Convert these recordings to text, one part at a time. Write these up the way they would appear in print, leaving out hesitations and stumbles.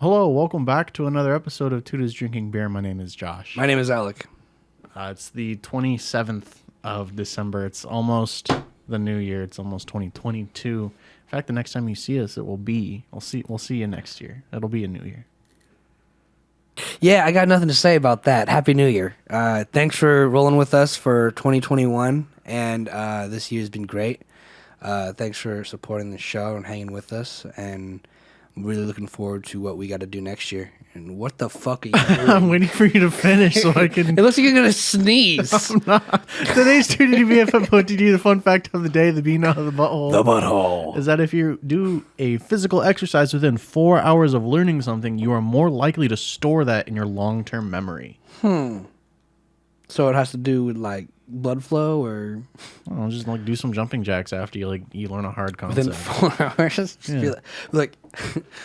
Hello, welcome back to another episode of Tuda's Drinking Beer. My name is Josh. My name is Alec. It's the 27th of December. It's almost the new year. It's almost 2022. In fact, the next time you see us, it will be. We'll see you next year. It'll be a new year. Yeah, I got nothing to say about that. Happy New Year. Thanks for rolling with us for 2021, and this year's been great. Thanks for supporting the show and hanging with us, and I'm really looking forward to what we got to do next year. And what the fuck are you doing? I'm waiting for you to finish so I can... It looks like you're going to sneeze. I'm not. Today's TDBFF put to you the fun fact of the day, the bean out of the butthole. The butthole. Is that if you do a physical exercise within 4 hours of learning something, you are more likely to store that in your long-term memory. So it has to do with, like, blood flow or... I'll just like do some jumping jacks after you learn a hard concept. Within 4 hours? Just Yeah. be like,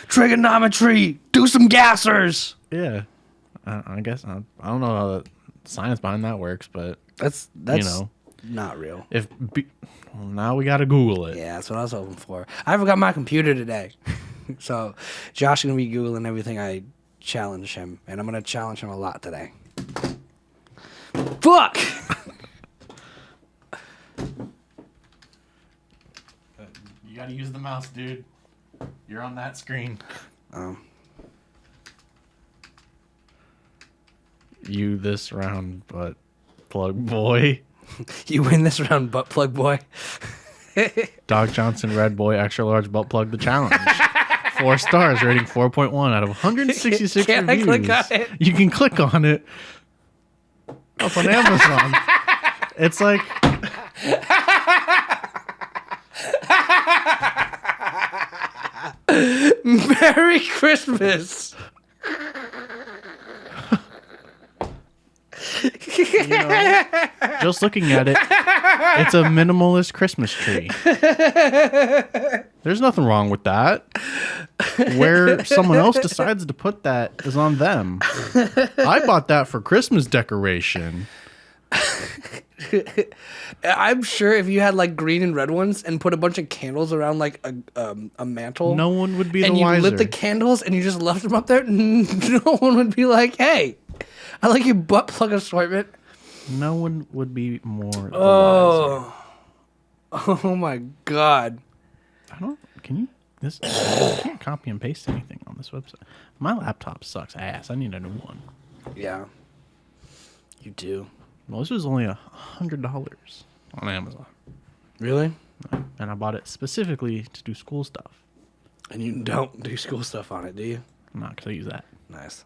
trigonometry, do some gassers. Yeah, I guess I don't know how the science behind that works, but That's not real. Well, now we gotta Google it. Yeah, that's what I was hoping for. I forgot my computer today. So Josh is going to be Googling everything I challenge him, and I'm going to challenge him a lot today. Fuck! You gotta use the mouse, dude. You're on that screen. You this round, but plug boy. You win this round, butt plug boy. Doc Johnson, Red Boy, extra large butt plug the challenge. 4 stars, rating 4.1 out of 166 Can I reviews. click on it? You can click on it. Up on Amazon. It's like Merry Christmas. you know, just looking at it, it's a minimalist Christmas tree. There's nothing wrong with that. Where someone else decides to put that is on them. I bought that for Christmas decoration. I'm sure if you had like green and red ones and put a bunch of candles around like a mantle, No one would be the and you wiser. lit the candles and you just left them up there, no one would be like, "Hey, I like your butt plug assortment." No one would be more the wiser. Oh my god. Can you? I can't copy and paste anything on this website. My laptop sucks ass. I need a new one. Yeah. You do. Well, this was only $100 on Amazon. Really? And I bought it specifically to do school stuff. And you don't do school stuff on it, do you? Not because I use that. Nice.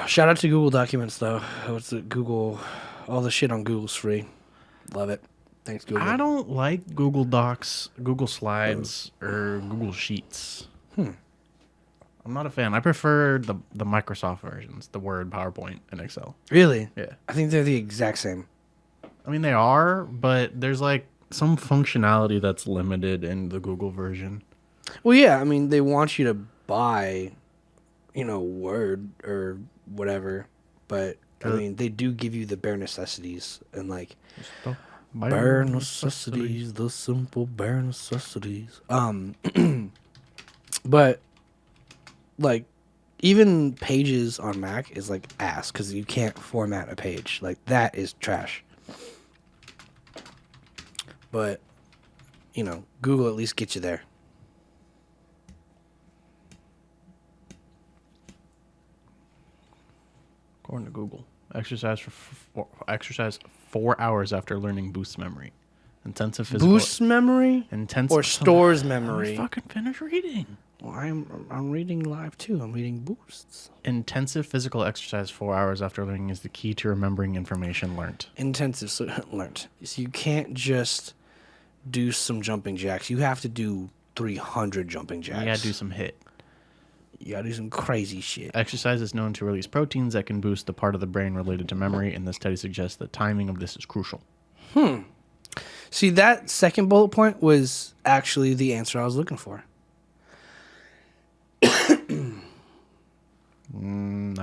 Shout out to Google Documents, though. What's it? Google. All the shit on Google's free. Love it. Thanks, Google. I don't like Google Docs, Google Slides, or Google Sheets. I'm not a fan. I prefer the Microsoft versions, the Word, PowerPoint, and Excel. Really? Yeah. I think they're the exact same. I mean, they are, but there's like some functionality that's limited in the Google version. Well, yeah. I mean, they want you to buy, Word or whatever. But, I mean, they do give you the bare necessities and, like... Bare necessities, the simple bare necessities. But like even Pages on Mac is like ass because you can't format a page. Like that is trash. But Google at least gets you there. According to Google, exercise 4 hours after learning boosts memory. Intensive physical Boosts memory or stores memory. Fucking finish reading. Well, I'm reading live too. I'm reading boosts. Intensive physical exercise 4 hours after learning is the key to remembering information learned. Intensive learned. So you can't just do some jumping jacks. You have to do 300 jumping jacks. You gotta do some HIIT. You gotta do some crazy shit. Exercise is known to release proteins that can boost the part of the brain related to memory, and this study suggests that timing of this is crucial. See, that second bullet point was actually the answer I was looking for. I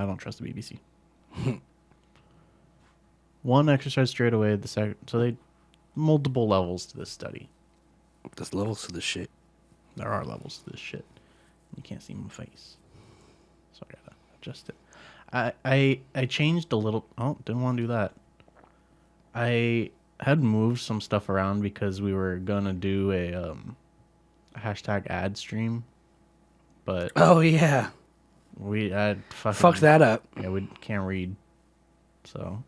don't trust the BBC. One exercise straight away. So they multiple levels to this study. There's levels to this shit. There are levels to this shit. You can't see my face. So I gotta adjust it. I changed a little. Oh, didn't want to do that. I had moved some stuff around because we were gonna do a hashtag ad stream, but Oh yeah, we had fucked that up. Yeah, we can't read, so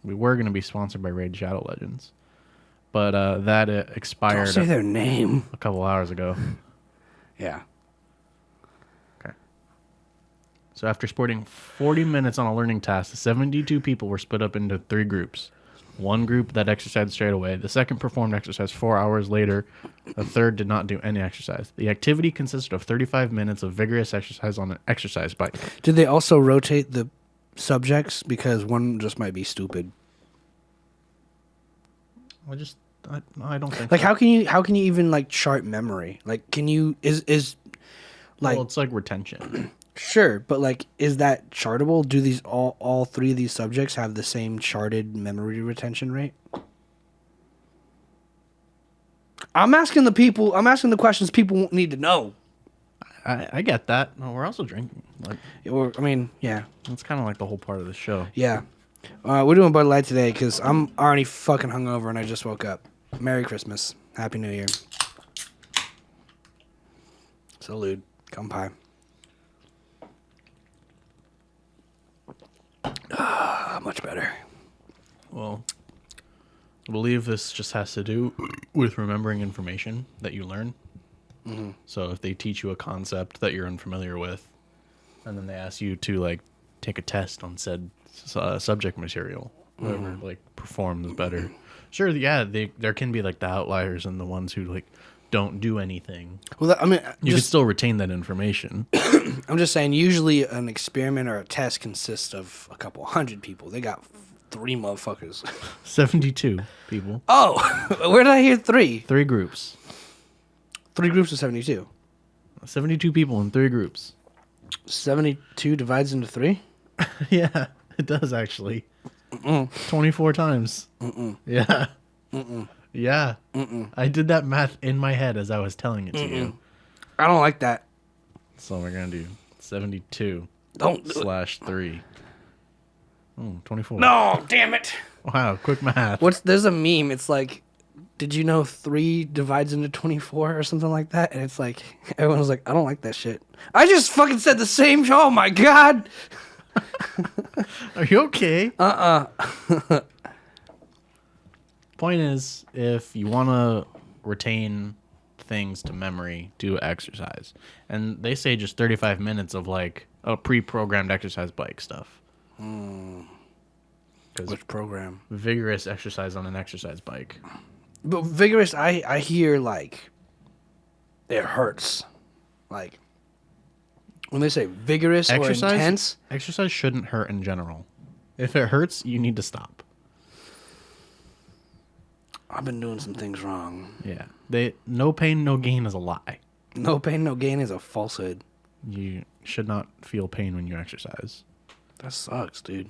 we were gonna be sponsored by Raid Shadow Legends, but that Don't expired say their name. a couple hours ago. Yeah. Okay. So after sporting 40 minutes on a learning task, 72 people were split up into 3 groups. One group that exercised straight away. The second performed exercise 4 hours later. The third did not do any exercise. The activity consisted of 35 minutes of vigorous exercise on an exercise bike. Did they also rotate the subjects because one just might be stupid? I don't think Like so. how can you even like chart memory? Like can you is like Well, it's like retention. sure, but like is that chartable? Do these all 3 of these subjects have the same charted memory retention rate? I'm asking the questions people need to know. I get that. No, we're also drinking. Like, Or I mean, yeah. that's kind of like the whole part of the show. Yeah. We're doing Bud Light today because I'm already fucking hungover and I just woke up. Merry Christmas. Happy New Year. Salute. Kampai. Much better. Well, I believe this just has to do with remembering information that you learn. Mm-hmm. So if they teach you a concept that you're unfamiliar with, and then they ask you to like take a test on said subject material, whoever like performs better. Sure, yeah, there can be like the outliers and the ones who like don't do anything. Well, I mean, You can still retain that information. I'm just saying, usually an experiment or a test consists of a couple hundred people. They got 3 motherfuckers. 72 people. Oh, where did I hear 3? 3 groups. 3 groups of 72. 72 people in 3 groups. 72 divides into 3? Yeah, it does actually. 24 times. Yeah. Yeah. I did that math in my head as I was telling it to you. I don't like that. So we're going to do 72 Don't do it. slash 3. Oh, 24. No, damn it. Wow, quick math. There's a meme. It's like, did you know 3 divides into 24 or something like that? And it's like, everyone was like, I don't like that shit. I just fucking said the same. Oh my God. Are you okay? Point is, if you want to retain things to memory, do exercise. And they say just 35 minutes of like a pre-programmed exercise bike stuff. Which program? Vigorous exercise on an exercise bike. But vigorous, I hear like, it hurts. Like, when they say vigorous or intense. Exercise shouldn't hurt in general. If it hurts, you need to stop. I've been doing some things wrong. Yeah. No pain, no gain is a lie. No pain, no gain is a falsehood. You should not feel pain when you exercise. That sucks, dude.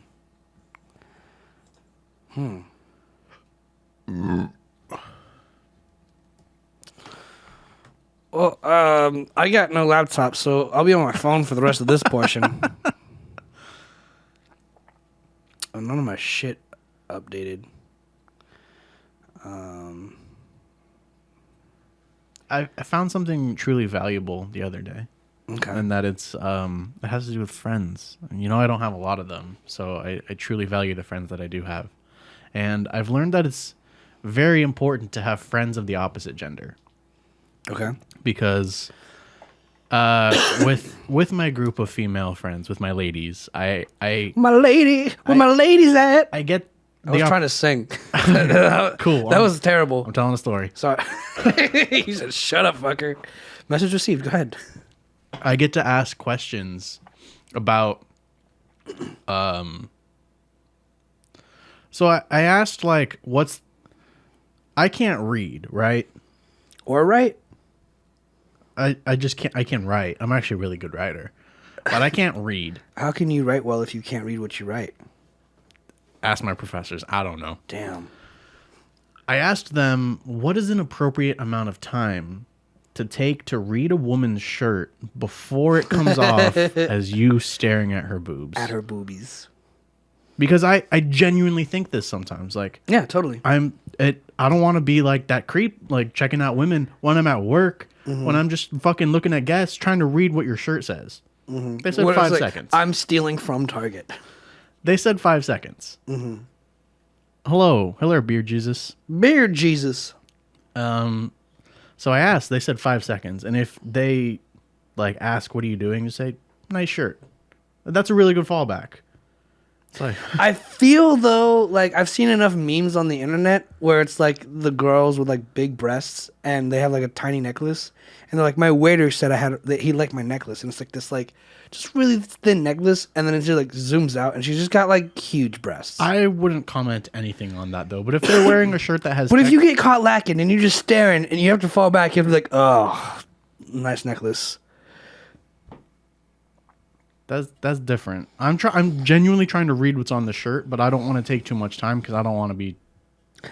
Well, I got no laptop, so I'll be on my phone for the rest of this portion. And none of my shit updated. I found something truly valuable the other day. Okay. And that it has to do with friends. And I don't have a lot of them, so I truly value the friends that I do have. And I've learned that it's very important to have friends of the opposite gender. Okay. Because with my group of female friends, with my ladies, my ladies at? I get. I was trying to sing. Cool. That was terrible. I'm telling a story. Sorry. He said, "Shut up, fucker." Message received. Go ahead. I get to ask questions about. So I asked like, I can't read, right? Or right? I just can't. I can write. I'm actually a really good writer, but I can't read. How can you write well if you can't read what you write? Ask my professors. I don't know. Damn. I asked them, what is an appropriate amount of time to take to read a woman's shirt before it comes off as you staring at her boobs? At her boobies. Because I genuinely think this sometimes. Like, Yeah, totally. I don't want to be like that creep, like checking out women when I'm at work, when I'm just fucking looking at guests trying to read what your shirt says. They said What, 5 it's seconds. I'm stealing from Target. They said 5 seconds. Hello, Beard Jesus. Beard Jesus. So I asked. They said 5 seconds, and if they like ask, "What are you doing?" you say, "Nice shirt." That's a really good fallback. It's like I feel though, like I've seen enough memes on the internet where it's like the girls with like big breasts and they have like a tiny necklace, and they're like, "My waiter said that he liked my necklace," and it's like this like just really thin necklace, and then it just like zooms out, and she's just got like huge breasts. I wouldn't comment anything on that though. But if they're wearing a shirt that has, But if you get caught lacking and you're just staring and you have to fall back, you have to be like, "Oh, nice necklace." that's different. I'm genuinely trying to read what's on the shirt, but I don't want to take too much time because I don't want to be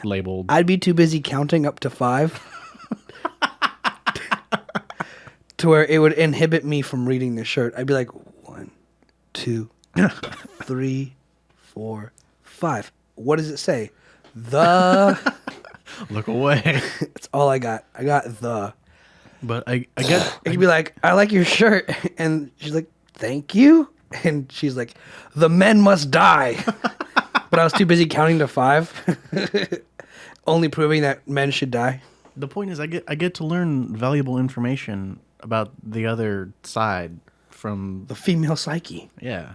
labeled. I'd be too busy counting up to 5 to where it would inhibit me from reading the shirt. I'd be like 1, 2, 3, 4, 5. What does it say? The. Look away. That's all I got. I got the. But I get It could be like, "I like your shirt," and she's like, "Thank you," and she's like, "The men must die." But I was too busy counting to 5, only proving that men should die. the point is I get to learn valuable information about the other side from The female psyche. yeah.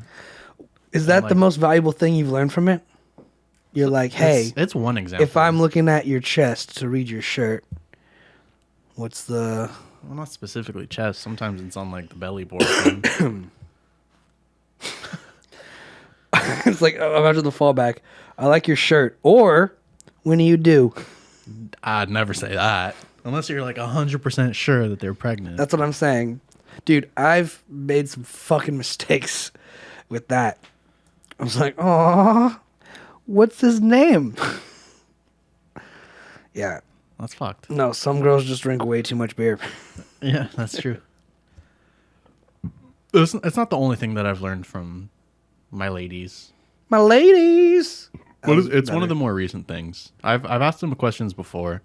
Is that the like- most valuable thing you've learned from it? You're like, "Hey, It's one example. if I'm looking at your chest to read your shirt, what's the..." well, not specifically chest. Sometimes it's on like the belly portion. It's like, I'm after the fallback. "I like your shirt," or "When do you do?" I'd never say that unless you're like 100% sure that they're pregnant. That's what I'm saying. Dude, I've made some fucking mistakes with that. I was like, "Aw, what's his name?" Yeah. That's fucked. No, some girls just drink way too much beer. Yeah, that's true. It's not the only thing that I've learned from my ladies. My ladies. It's one of the more recent things. I've asked them questions before.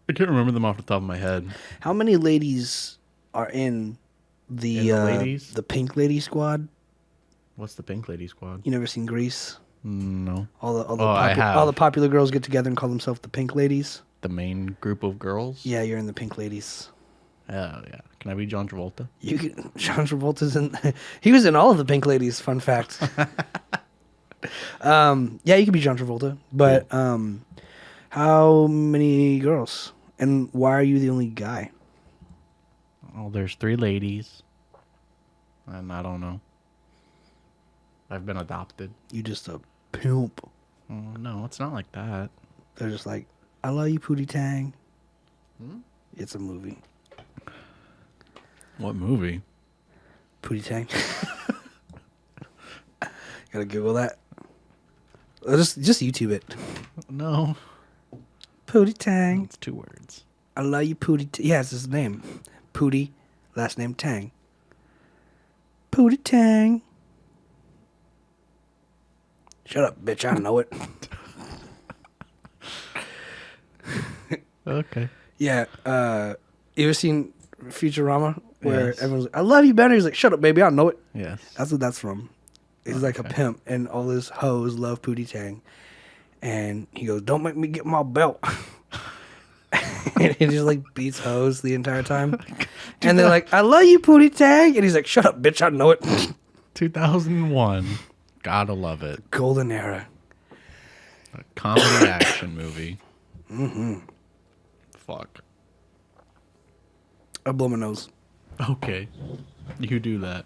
I can't remember them off the top of my head. How many ladies are in the ladies? the Pink Lady Squad? What's the Pink Lady Squad? You never seen Grease? No. All I have. the popular girls get together and call themselves the Pink Ladies. The main group of girls? Yeah, you're in the Pink Ladies. Yeah, yeah. Can I be John Travolta? You can, John Travolta's in. He was in all of the Pink Ladies. Fun fact. Yeah, you could be John Travolta, but how many girls, and why are you the only guy? Oh, there's 3 ladies. And I don't know. I've been adopted. You just a pimp. Oh, no, it's not like that. They're just like, "I love you, Pootie Tang." It's a movie. What movie? Pootie Tang. Gotta Google that. Just YouTube it. No. Pootie Tang. It's 2 words. I love you, Pootie. Yeah, it's his name. Pootie, last name Tang. Pootie Tang. Shut up, bitch. I know it. Okay. Yeah. You ever seen Futurama? Where Yes. everyone's like, "I love you, Benner." He's like, "Shut up, baby. I know it." Yes. That's what that's from. He's like a pimp, and all his hoes love Pootie Tang. And he goes, "Don't make me get my belt." And he just like beats hoes the entire time. And they're like, "I love you, Pootie Tang." And he's like, "Shut up, bitch. I know it." 2001. Gotta love it. Golden era. A comedy action movie. Fuck. I blow my nose. Okay. You do that.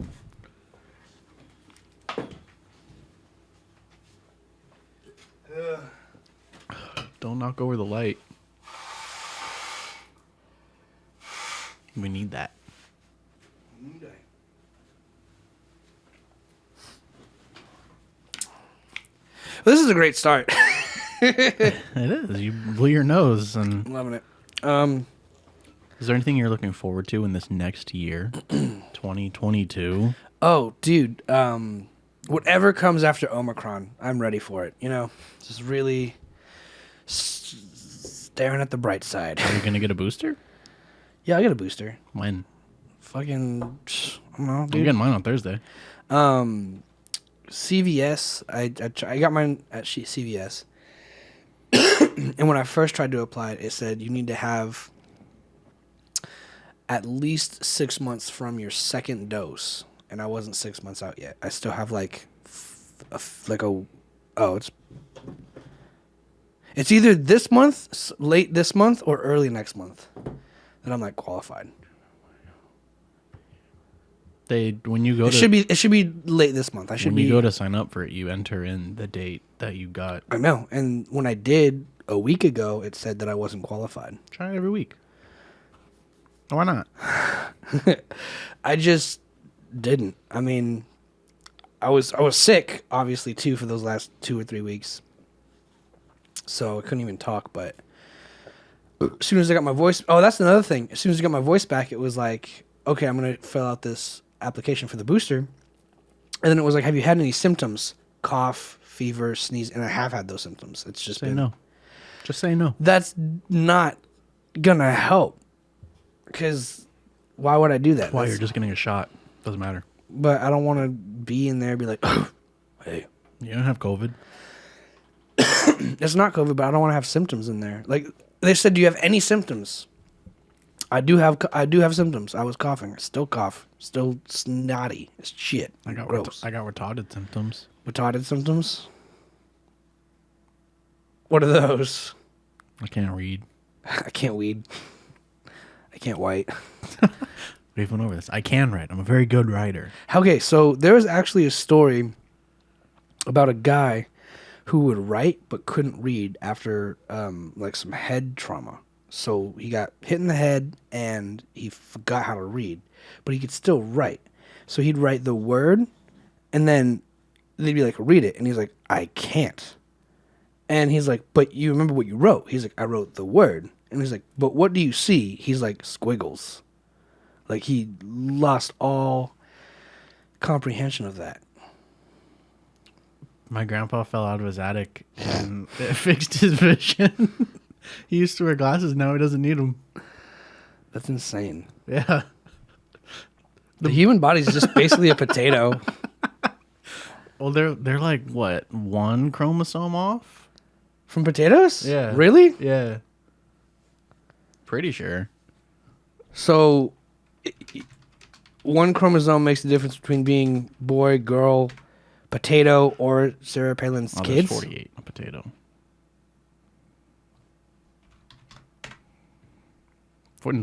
Don't knock over the light. We need that. Well, this is a great start. It is. You blew your nose and Loving it. Is there anything you're looking forward to in this next year, 2022? Oh, dude. Whatever comes after Omicron, I'm ready for it. You know, just really staring at the bright side. Are you gonna get a booster? Yeah, I get a booster. When? Fucking, I don't know, I'm dude. getting mine on Thursday. CVS. I got mine at CVS, and when I first tried to apply it, it said you need to have at least 6 months from your second dose, and I wasn't 6 months out yet. I still have it's either this month, late this month, or early next month that I'm like qualified. When you go It should be late this month. when you go to sign up for it, you enter in the date that you got. I know, and when I did a week ago, it said that I wasn't qualified. Try it every week. Why not? I just didn't. I mean, I was sick, obviously, too, for those last 2 or 3 weeks. So I couldn't even talk, but as soon as I got my voice... Oh, that's another thing. As soon as I got my voice back, it was like, okay, I'm going to fill out this application for the booster. And then it was like, have you had any symptoms? Cough, fever, sneeze, and I have had those symptoms. It's just Say no. Just say no. That's not going to help. Because why would I do that? Why? You're just getting a shot. Doesn't matter. But I don't want to be in there and be like, oh, hey. You don't have COVID. It's not COVID, but I don't want to have symptoms in there. Like, they said, do you have any symptoms? I do have symptoms. I was coughing. Still cough. Still snotty as shit. I got gross. retarded symptoms. Retarded symptoms? What are those? I can't read. I can't weed. I can't white. We've went over this. I can write. I'm a very good writer. Okay, so there was actually a story about a guy who would write but couldn't read after like some head trauma. So he got hit in the head and he forgot how to read, but he could still write. So he'd write the word and then they'd be like, read it. And he's like, I can't. And he's like, but you remember what you wrote? He's like, I wrote the word. And he's like, but what do you see? He's like, squiggles. Like, he lost all comprehension of that. My grandpa fell out of his attic and it fixed his vision. He used to wear glasses. Now he doesn't need them. That's insane. Yeah. The human body's just basically a potato. Well, they're like, what, 1 chromosome off? From potatoes? Yeah. Really? Yeah. Pretty sure. So, 1 chromosome makes the difference between being boy, girl, potato, or Sarah Palin's kids? There's 48 a potato.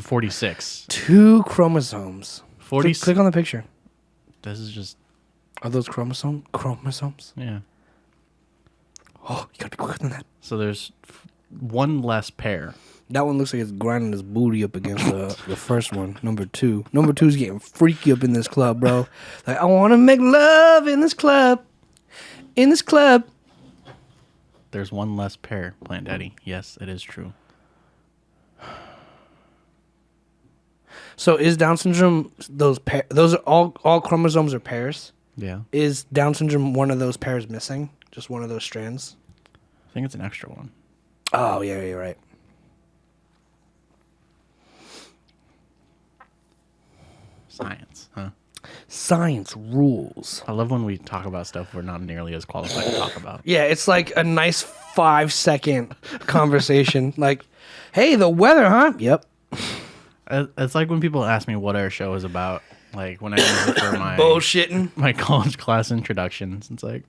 46. 2 chromosomes. 40. Click on the picture. This is just... Are those chromosomes? Yeah. Oh, you gotta be quicker than that. So there's 1 less pair. That one looks like it's grinding his booty up against the first one, number 2. Number 2's getting freaky up in this club, bro. Like, I want to make love in this club. In this club. There's 1 less pair, Plant Daddy. Yes, it is true. So is Down syndrome those are all chromosomes are pairs? Yeah. Is Down syndrome one of those pairs missing? Just one of those strands? I think it's an extra one. Oh, yeah, you're right. Science, huh? Science rules. I love when we talk about stuff we're not nearly as qualified to talk about. Yeah, it's like a nice 5-second conversation. Like, hey, the weather, huh? Yep. It's like when people ask me what our show is about. Like when I use it for my bullshitting, my college class introductions. It's like,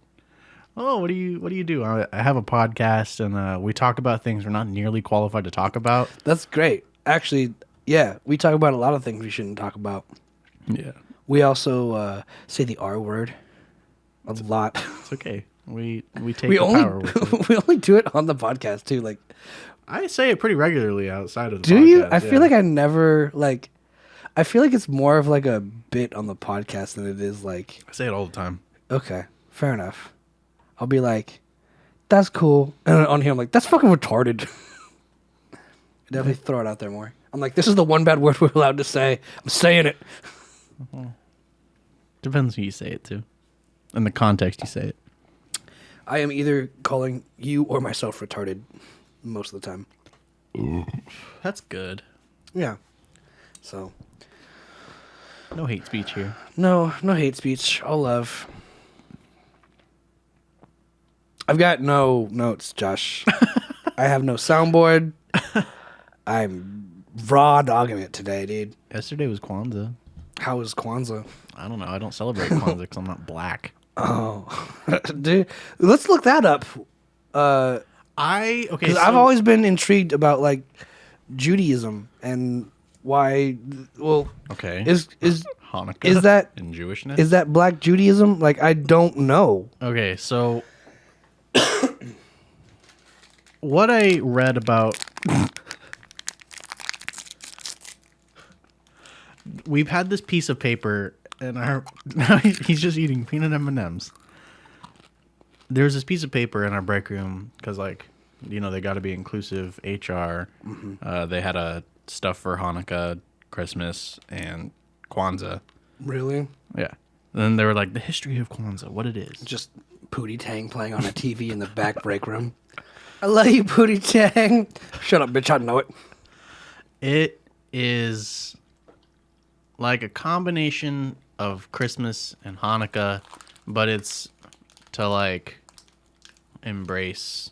oh, what do you do? I have a podcast and we talk about things we're not nearly qualified to talk about. That's great. Actually, yeah, we talk about a lot of things we shouldn't talk about. Yeah. We also say the R word a lot. It's okay. We take the power with it. We only do it on the podcast too. Like, I say it pretty regularly outside of the podcast. Do you? I feel like I never like. I feel like it's more of like a bit on the podcast than it is like. I say it all the time. Okay, fair enough. I'll be like, "That's cool," and on here I'm like, "That's fucking retarded." Definitely throw it out there more. I'm like, this is the one bad word we're allowed to say. I'm saying it. Depends who you say it to. In the context you say it. I am either calling you or myself retarded most of the time. That's good. Yeah. So. No hate speech here. No hate speech. All love. I've got no notes, Josh. I have no soundboard. I'm raw dogging it today, dude. Yesterday was Kwanzaa. How was Kwanzaa? I don't know. I don't celebrate Kwanzaa because I'm not black. Oh, dude, let's look that up. Okay. Because I've always been intrigued about like Judaism and why. Well, okay. Is Hanukkah is that in Jewishness? Is that Black Judaism? Like, I don't know. Okay, so what I read about. We've had this piece of paper, and he's just eating peanut M&Ms. There's this piece of paper in our break room because, like, you know, they got to be inclusive. HR. Mm-hmm. They had a stuff for Hanukkah, Christmas, and Kwanzaa. Really? Yeah. And then they were like, the history of Kwanzaa, what it is. Just Pootie Tang playing on a TV in the back break room. I love you, Pootie Tang. Shut up, bitch. I know it. It is like a combination of Christmas and Hanukkah, but it's to like embrace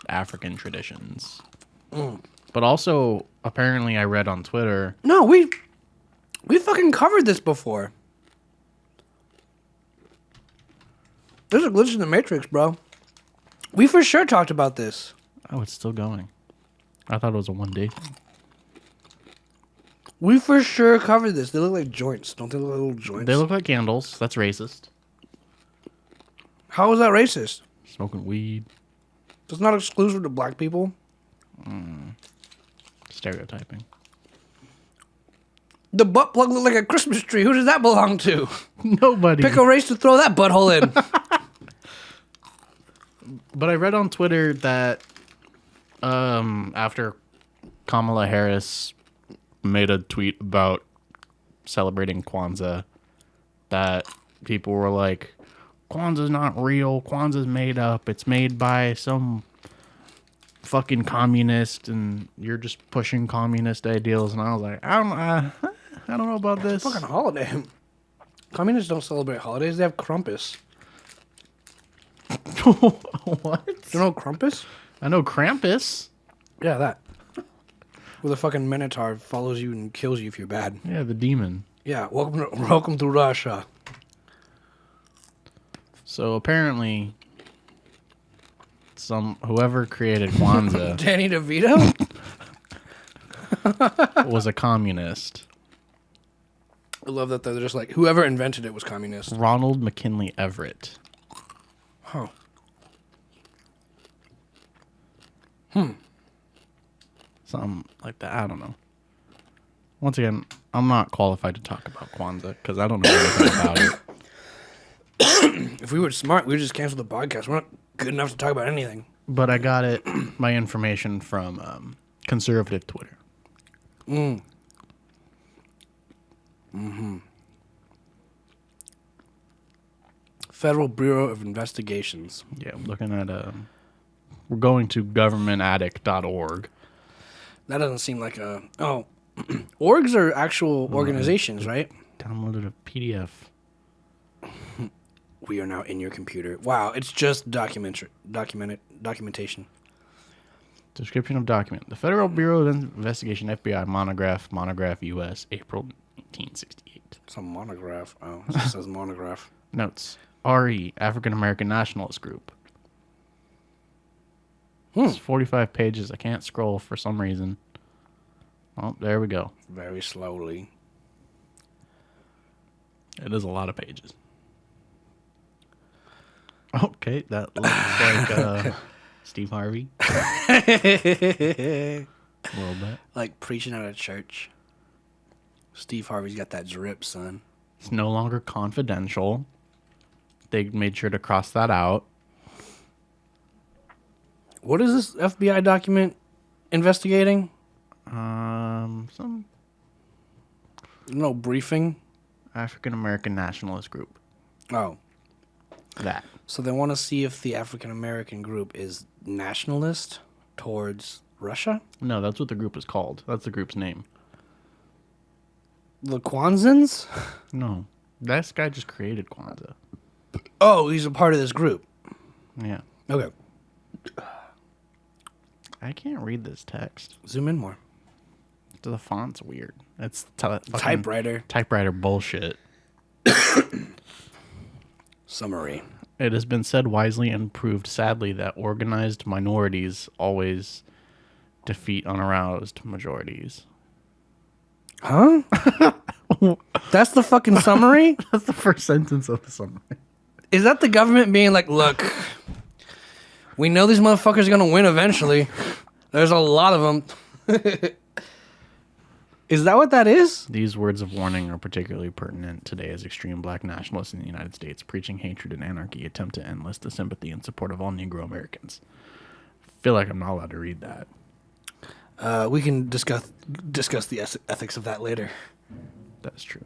African traditions. But also, apparently, I read on Twitter. No, we fucking covered this before. There's a glitch in the Matrix, bro. We for sure talked about this. Oh, it's still going. I thought it was a one-day thing. We for sure covered this. They look like joints. Don't they look like little joints? They look like candles. That's racist. How is that racist? Smoking weed. It's not exclusive to black people. Stereotyping. The butt plug looked like a Christmas tree. Who does that belong to? Nobody. Pick a race to throw that butthole in. But I read on Twitter that after Kamala Harris made a tweet about celebrating Kwanzaa, that people were like, Kwanzaa's not real. Kwanzaa's made up. It's made by some fucking communist, and you're just pushing communist ideals. And I was like, I don't know about this. Fucking holiday. Communists don't celebrate holidays. They have Krampus. What? Do you know Krampus? I know Krampus. Yeah, that. Where the fucking Minotaur follows you and kills you if you're bad. Yeah, the demon. Yeah, welcome to Russia. So apparently, whoever created Kwanzaa Danny DeVito? was a communist. I love that they're just like, whoever invented it was communist. Ronald McKinley Everett. Huh. Something like that. I don't know. Once again, I'm not qualified to talk about Kwanzaa because I don't know anything about it. If we were smart, we would just cancel the podcast. We're not good enough to talk about anything. But I got my information from conservative Twitter. Federal Bureau of Investigations. Yeah, I'm looking at we're going to governmentaddict.org. That doesn't seem like a... Oh. Orgs are actual organizations, right? Downloaded a PDF. We are now in your computer. Wow, it's just documentation. Description of document. The Federal Bureau of Investigation, FBI, monograph U.S., April 1968. It's a monograph. Oh, it just says monograph. Notes. RE, African American Nationalist Group. It's 45 pages. I can't scroll for some reason. Oh, there we go. Very slowly. It is a lot of pages. Okay, that looks like Steve Harvey. A little bit. Like preaching at a church. Steve Harvey's got that drip, son. It's no longer confidential. They made sure to cross that out. What is this FBI document investigating? Some No briefing? African American nationalist group. Oh. That. So they want to see if the African American group is nationalist towards Russia? No, that's what the group is called. That's the group's name. The Kwanzans? No, this guy just created Kwanzaa. Oh, he's a part of this group. Yeah. Okay. I can't read this text. Zoom in more. The font's weird. It's Typewriter bullshit. summary. It has been said wisely and proved sadly that organized minorities always defeat unaroused majorities. Huh? That's the fucking summary? That's the first sentence of the summary. Is that the government being like, look, we know these motherfuckers are going to win eventually. There's a lot of them. Is that what that is? These words of warning are particularly pertinent today as extreme black nationalists in the United States, preaching hatred and anarchy, attempt to enlist the sympathy and support of all Negro Americans. I feel like I'm not allowed to read that. We can discuss the ethics of that later. That's true.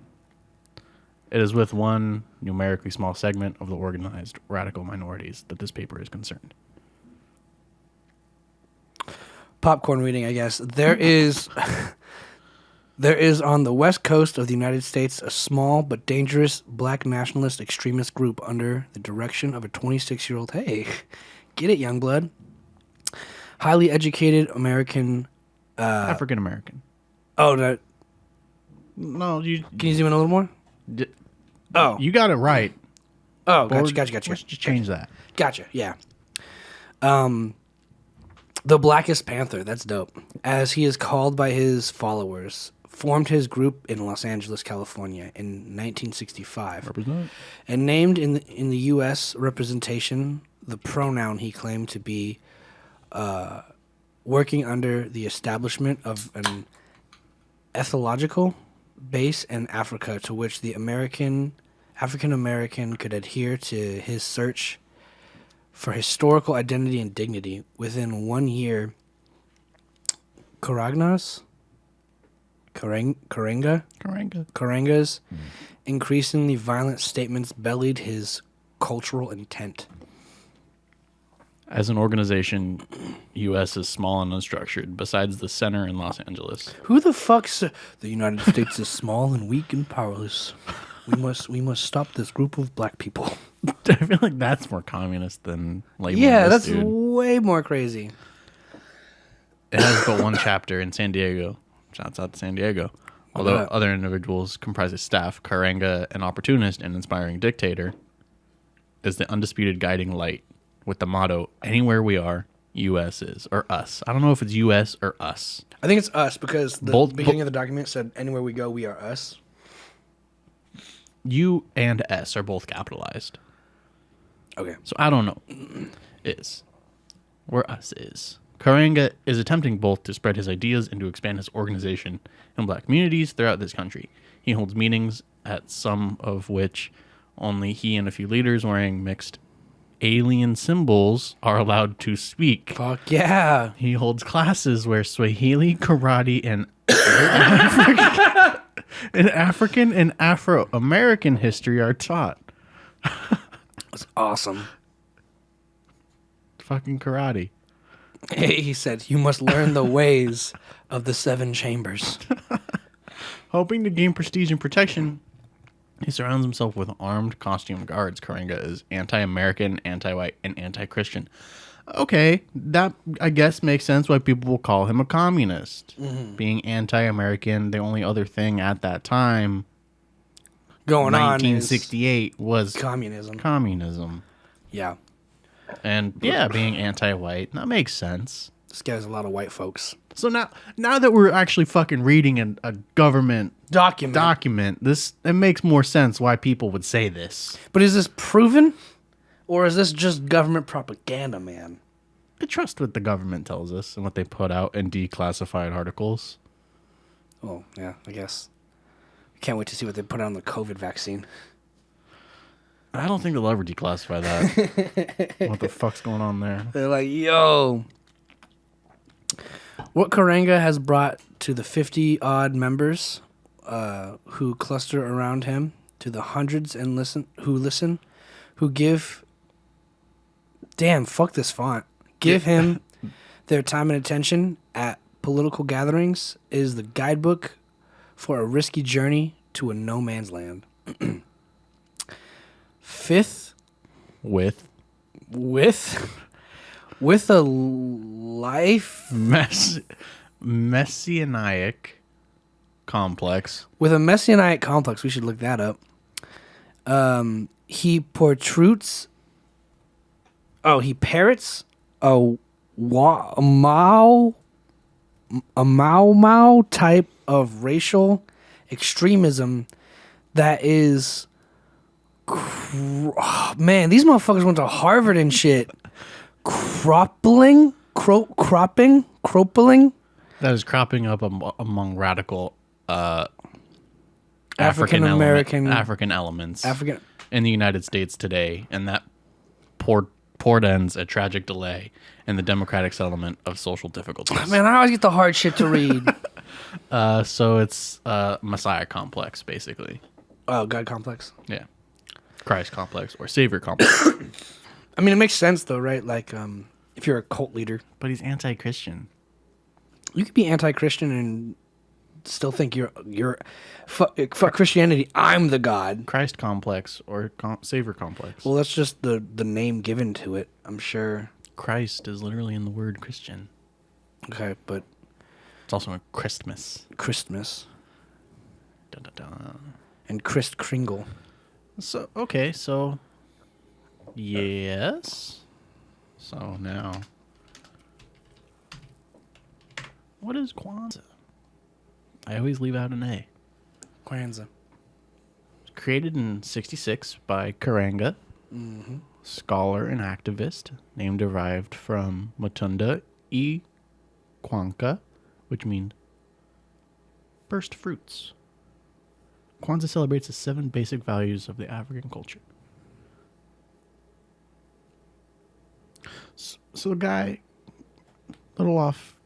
It is with one numerically small segment of the organized radical minorities that this paper is concerned. Popcorn reading, I guess. There is on the west coast of the United States a small but dangerous black nationalist extremist group under the direction of a 26-year-old. Hey, get it, young blood. Highly educated American. African American. Oh, no. No, you. Can you zoom in a little more? Oh, You got it right. oh, gotcha. Let's just change that. Gotcha, yeah. The Blackest Panther, that's dope. As he is called by his followers, formed his group in Los Angeles, California in 1965. Represent. And named in the U.S. representation the pronoun he claimed to be working under the establishment of an ethological base in Africa to which the African American could adhere to his search for historical identity and dignity. Within 1 year, Karenga's increasingly violent statements bellied his cultural intent. As an organization, U.S. is small and unstructured, besides the center in Los Angeles. Who the fuck's the United States is small and weak and powerless. We must stop this group of black people. I feel like that's more communist than labeling Yeah, this that's dude. way more crazy. It has but one chapter in San Diego. Shouts out to San Diego. Although other individuals comprise its staff, Karenga, an opportunist and inspiring dictator, is the undisputed guiding light with the motto, anywhere we are, U.S. is, or us. I don't know if it's U.S. or us. I think it's us because the Both- beginning of the document said, anywhere we go, we are us. U and S are both capitalized. Okay. So I don't know. Is. Where us is. Karenga is attempting both to spread his ideas and to expand his organization in black communities throughout this country. He holds meetings at some of which only he and a few leaders wearing mixed alien symbols are allowed to speak. Fuck yeah. He holds classes where Swahili, karate, and African and Afro-American history are taught. That's awesome. Fucking karate. He said, you must learn the ways of the seven chambers. Hoping to gain prestige and protection, he surrounds himself with armed costume guards. Karenga is anti-American, anti-white, and anti-Christian. Okay, that I guess makes sense why people will call him a communist. Mm-hmm. Being anti-American, the only other thing at that time, Going on 1968, was communism. Yeah. And yeah, being anti-white, that makes sense. This guy's a lot of white folks. So now that we're actually fucking reading a government document, it makes more sense why people would say this. But is this proven? Or is this just government propaganda, man? I trust what the government tells us and what they put out in declassified articles. Oh, yeah, I guess. Can't wait to see what they put out on the COVID vaccine. I don't think they'll ever declassify that. What the fuck's going on there? They're like, yo. What Karanga has brought to the 50-odd members who cluster around him, to the hundreds and who give... Damn, fuck this font. Give him their time and attention at political gatherings is the guidebook for a risky journey to a no man's land. Fifth, With a life messianic complex. with a messianic complex, we should look that up. He parrots a Mau type of racial extremism that is man, these motherfuckers went to Harvard and shit. Cropping. That is cropping up among radical African elements in the United States today, and that portends a tragic delay in the democratic settlement of social difficulties. Man, I always get the hard shit to read. So it's Messiah complex, basically. Oh, God complex. Yeah. Christ complex or Savior complex. I mean, it makes sense though, right? Like, if you're a cult leader, But he's anti-Christian. you could be anti-Christian and still think you're fuck Christianity. I'm the God. Christ complex or Savior complex. Well, that's just the name given to it. I'm sure. Christ is literally in the word Christian. Okay, but It's also a Christmas. Christmas Dun, dun, dun. and Christ Kringle. So, okay, so yes. So now, what is Kwanzaa? I always leave out an A. Kwanzaa. Created in 1966 by Karanga, scholar and activist, name derived from Matunda e Kwanka, which means first fruits. Kwanzaa celebrates the 7 basic values of the African culture. So the guy, little off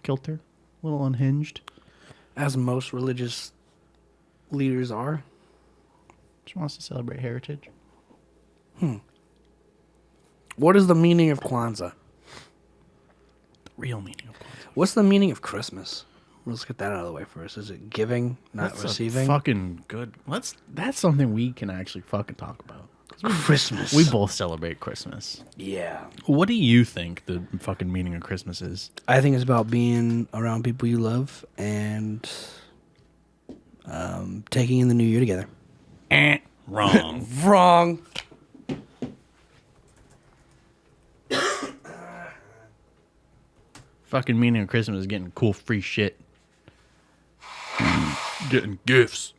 kilter, little unhinged. As most religious leaders are. Just wants to celebrate heritage. What is the meaning of Kwanzaa? The real meaning of Kwanzaa. What's the meaning of Christmas? Let's get that out of the way first. Is it giving, not That's receiving? a fucking good. That's something we can actually fucking talk about. Christmas. We both celebrate Christmas. Yeah. What do you think the fucking meaning of Christmas is? I think it's about being around people you love and taking in the new year together. Wrong. Wrong. Fucking meaning of Christmas is getting cool free shit. Getting gifts.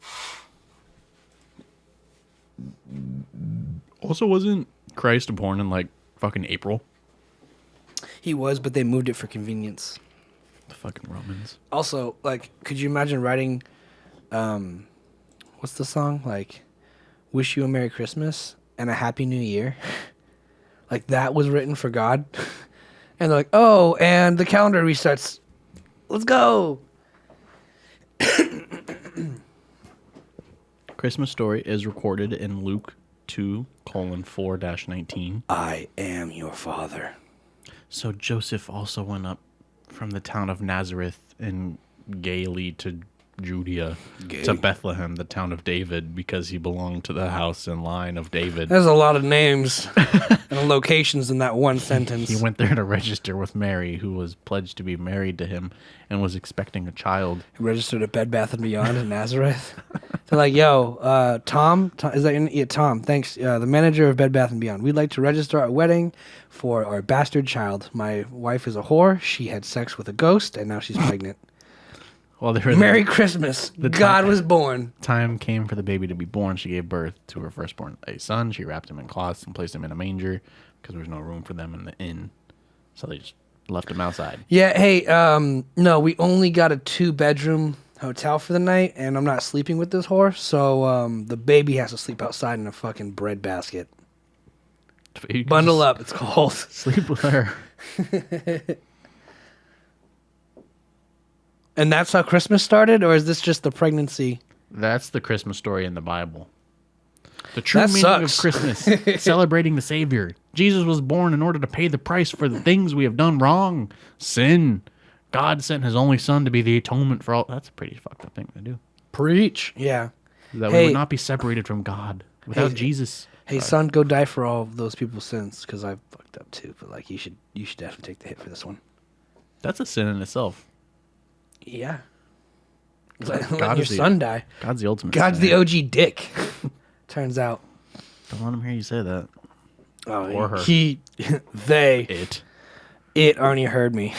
Also, wasn't Christ born in like fucking April? He was, but they moved it for convenience. The fucking Romans. Also, like, could you imagine writing, what's the song? Like, Wish You a Merry Christmas and a Happy New Year. Like, that was written for God. And they're like, oh, and the calendar resets. Let's go. Christmas story is recorded in Luke 2:4-19. I am your father. So Joseph also went up from the town of Nazareth in Galilee to Judea to Bethlehem, the town of David, because he belonged to the house and line of David. There's a lot of names and locations in that one sentence. He went there to register with Mary, who was pledged to be married to him and was expecting a child. He registered at Bed Bath & Beyond in Nazareth. They're like, yo, Tom, is that your, yeah, Tom, thanks. The manager of Bed Bath & Beyond. We'd like to register our wedding for our bastard child. My wife is a whore. She had sex with a ghost, and now she's pregnant. Well, they were Merry Christmas. God was born. Time came for the baby to be born. She gave birth to her firstborn, a son. She wrapped him in cloths and placed him in a manger because there was no room for them in the inn. So they just left him outside. Yeah, hey, no, we only got a 2-bedroom hotel for the night, and I'm not sleeping with this whore, so the baby has to sleep outside in a fucking bread basket. Bundle up, it's cold. Sleep with her. And that's how Christmas started, or is this just the pregnancy? That's the Christmas story in the Bible. The true That meaning sucks. of Christmas, celebrating the Savior. Jesus was born in order to pay the price for the things we have done wrong. Sin. God sent his only son to be the atonement for all. That's a pretty fucked up thing to do. Preach. Yeah. That we would not be separated from God without Jesus. Hey, son, go die for all of those people's sins, because I fucked up too. But like, you should definitely take the hit for this one. That's a sin in itself. Yeah. God Let your is the- son die. God's the ultimate God's sinner. the OG dick. Turns out. Don't let him hear you say that. Oh, Or her. It already heard me.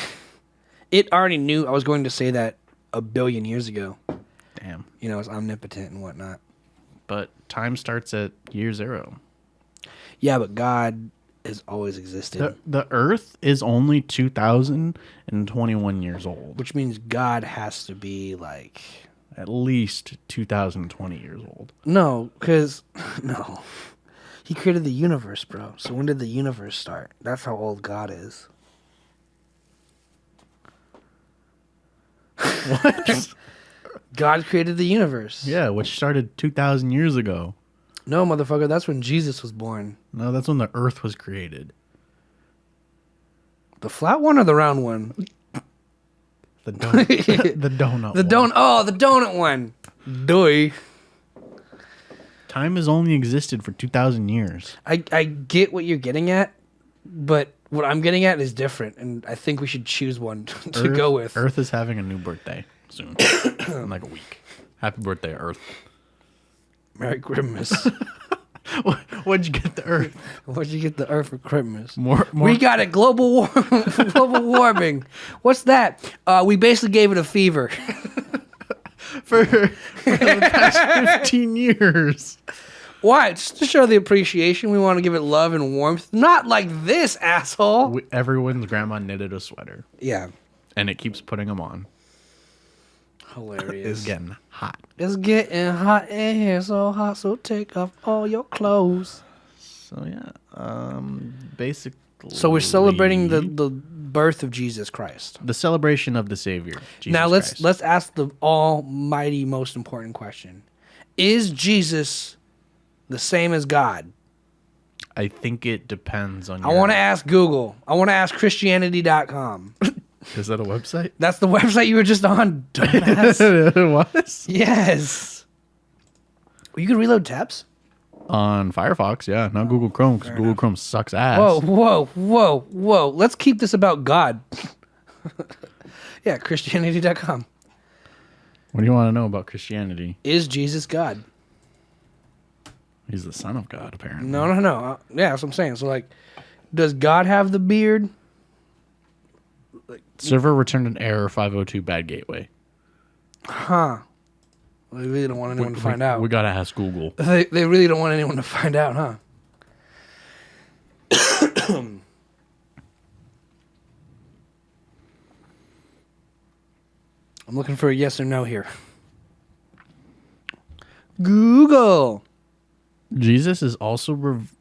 It already knew I was going to say that a billion years ago. Damn. You know, it's omnipotent and whatnot. But time starts at year 0. Yeah, but God has always existed. The Earth is only 2,021 years old. Which means God has to be like... At least 2,020 years old. No, because... No. He created the universe, bro. So when did the universe start? That's how old God is. What? God created the universe. Yeah, which started 2,000 years ago. No, motherfucker, that's when Jesus was born. No, that's when the Earth was created. The flat one or the round one? The donut. the donut. The one. the donut one. Doy. Time has only existed for 2,000 years. I get what you're getting at, but what I'm getting at is different, and I think we should choose one to go with. Earth is having a new birthday soon. In like a week. Happy birthday, Earth. Merry Christmas. What'd you get the Earth? What'd you get the Earth for Christmas? More. We got it. Global warming. What's that? We basically gave it a fever. for the past 15 years. Why? Just to show the appreciation. We want to give it love and warmth. Not like this, asshole. Everyone's grandma knitted a sweater, Yeah. and it keeps putting them on. Hilarious. It's getting hot. It's getting hot in here, so hot, so take off all your clothes. So yeah, basically. So we're celebrating the birth of Jesus Christ. the celebration of the Savior. Jesus Now Christ. let's ask the almighty, most important question: is Jesus the same as God? I think it depends on. I want to ask Google. I want to ask Christianity.com. Is that a website? That's the website you were just on, dumbass. It was Yes. You can reload tabs? on Firefox. Yeah, not Google Chrome because Google Chrome sucks ass. Whoa. Let's keep this about God. Yeah, Christianity.com. What do you want to know about Christianity? Is Jesus God? He's the Son of God, apparently. No. Yeah, that's what I'm saying. So, like, does God have the beard? Server returned an error 502 bad gateway. Huh. They really don't want anyone to find out. We gotta ask Google. They really don't want anyone to find out, huh? I'm looking for a yes or no here. Google. Jesus is also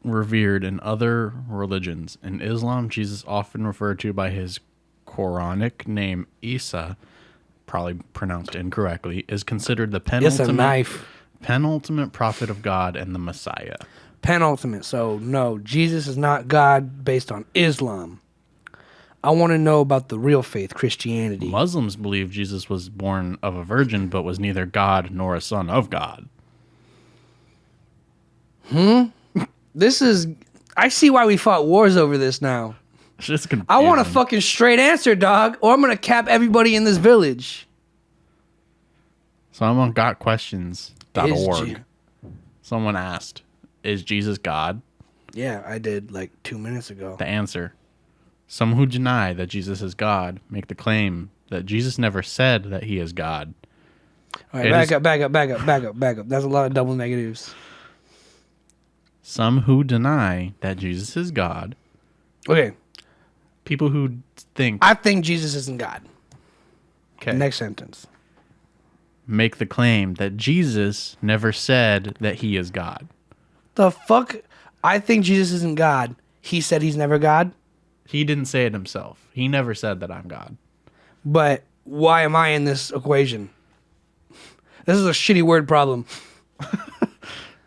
revered in other religions. In Islam, Jesus often referred to by his Quranic name Isa, probably pronounced incorrectly, is considered the It's a knife. penultimate prophet of God and the Messiah. Penultimate. So, no, Jesus is not God based on Islam. I want to know about the real faith, Christianity. Muslims believe Jesus was born of a virgin, but was neither God nor a son of God. This is... I see why we fought wars over this now. It's just confusing. I want a fucking straight answer, dog, or I'm going to cap everybody in this village. So I'm on gotquestions.org. Is Someone asked, is Jesus God? Yeah, I did like 2 minutes ago. The answer. Some who deny that Jesus is God make the claim that Jesus never said that he is God. All right, back up. That's a lot of double negatives. Some who deny that Jesus is God. Okay, People who think I think Jesus isn't God. okay, Next sentence. make the claim that Jesus never said that he is God. The fuck? I think Jesus isn't God. He said he's never God, He didn't say it himself. He never said that I'm God. but why am I in this equation? This is a shitty word problem.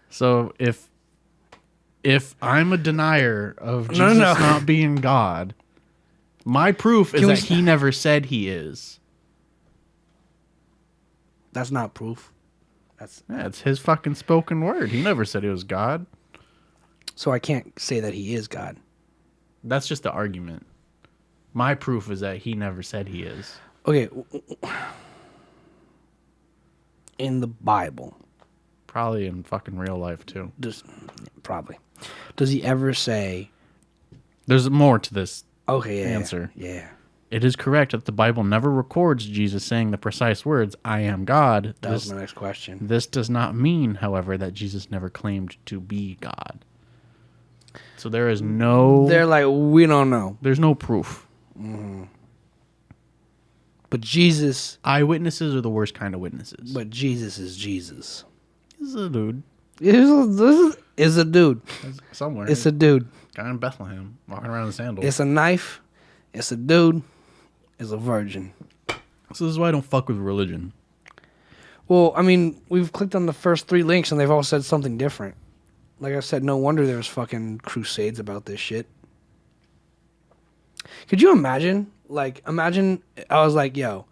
So if I'm a denier of No, Jesus no. not being God, my proof is Can we that he never said he is. That's not proof. Yeah, it's his fucking spoken word. He never said he was God. So I can't say that he is God. That's just the argument. My proof is that he never said he is. Okay. In the Bible, Probably in fucking real life too. does he ever say? There's more to this Okay, yeah, answer. Yeah. It is correct that the Bible never records Jesus saying the precise words, I am God. That was my next question. This does not mean, however, that Jesus never claimed to be God. So there is no... They're like, we don't know. There's no proof. But Jesus... Eyewitnesses are the worst kind of witnesses. But Jesus is Jesus. This is a dude. This is a dude. Somewhere. It's a dude. Guy in Bethlehem, walking around in sandals. It's a knife. It's a dude. It's a virgin. So this is why I don't fuck with religion. Well, I mean, we've clicked on the first 3 links and they've all said something different. Like I said, no wonder there's fucking crusades about this shit. Could you imagine? Imagine I was like, yo,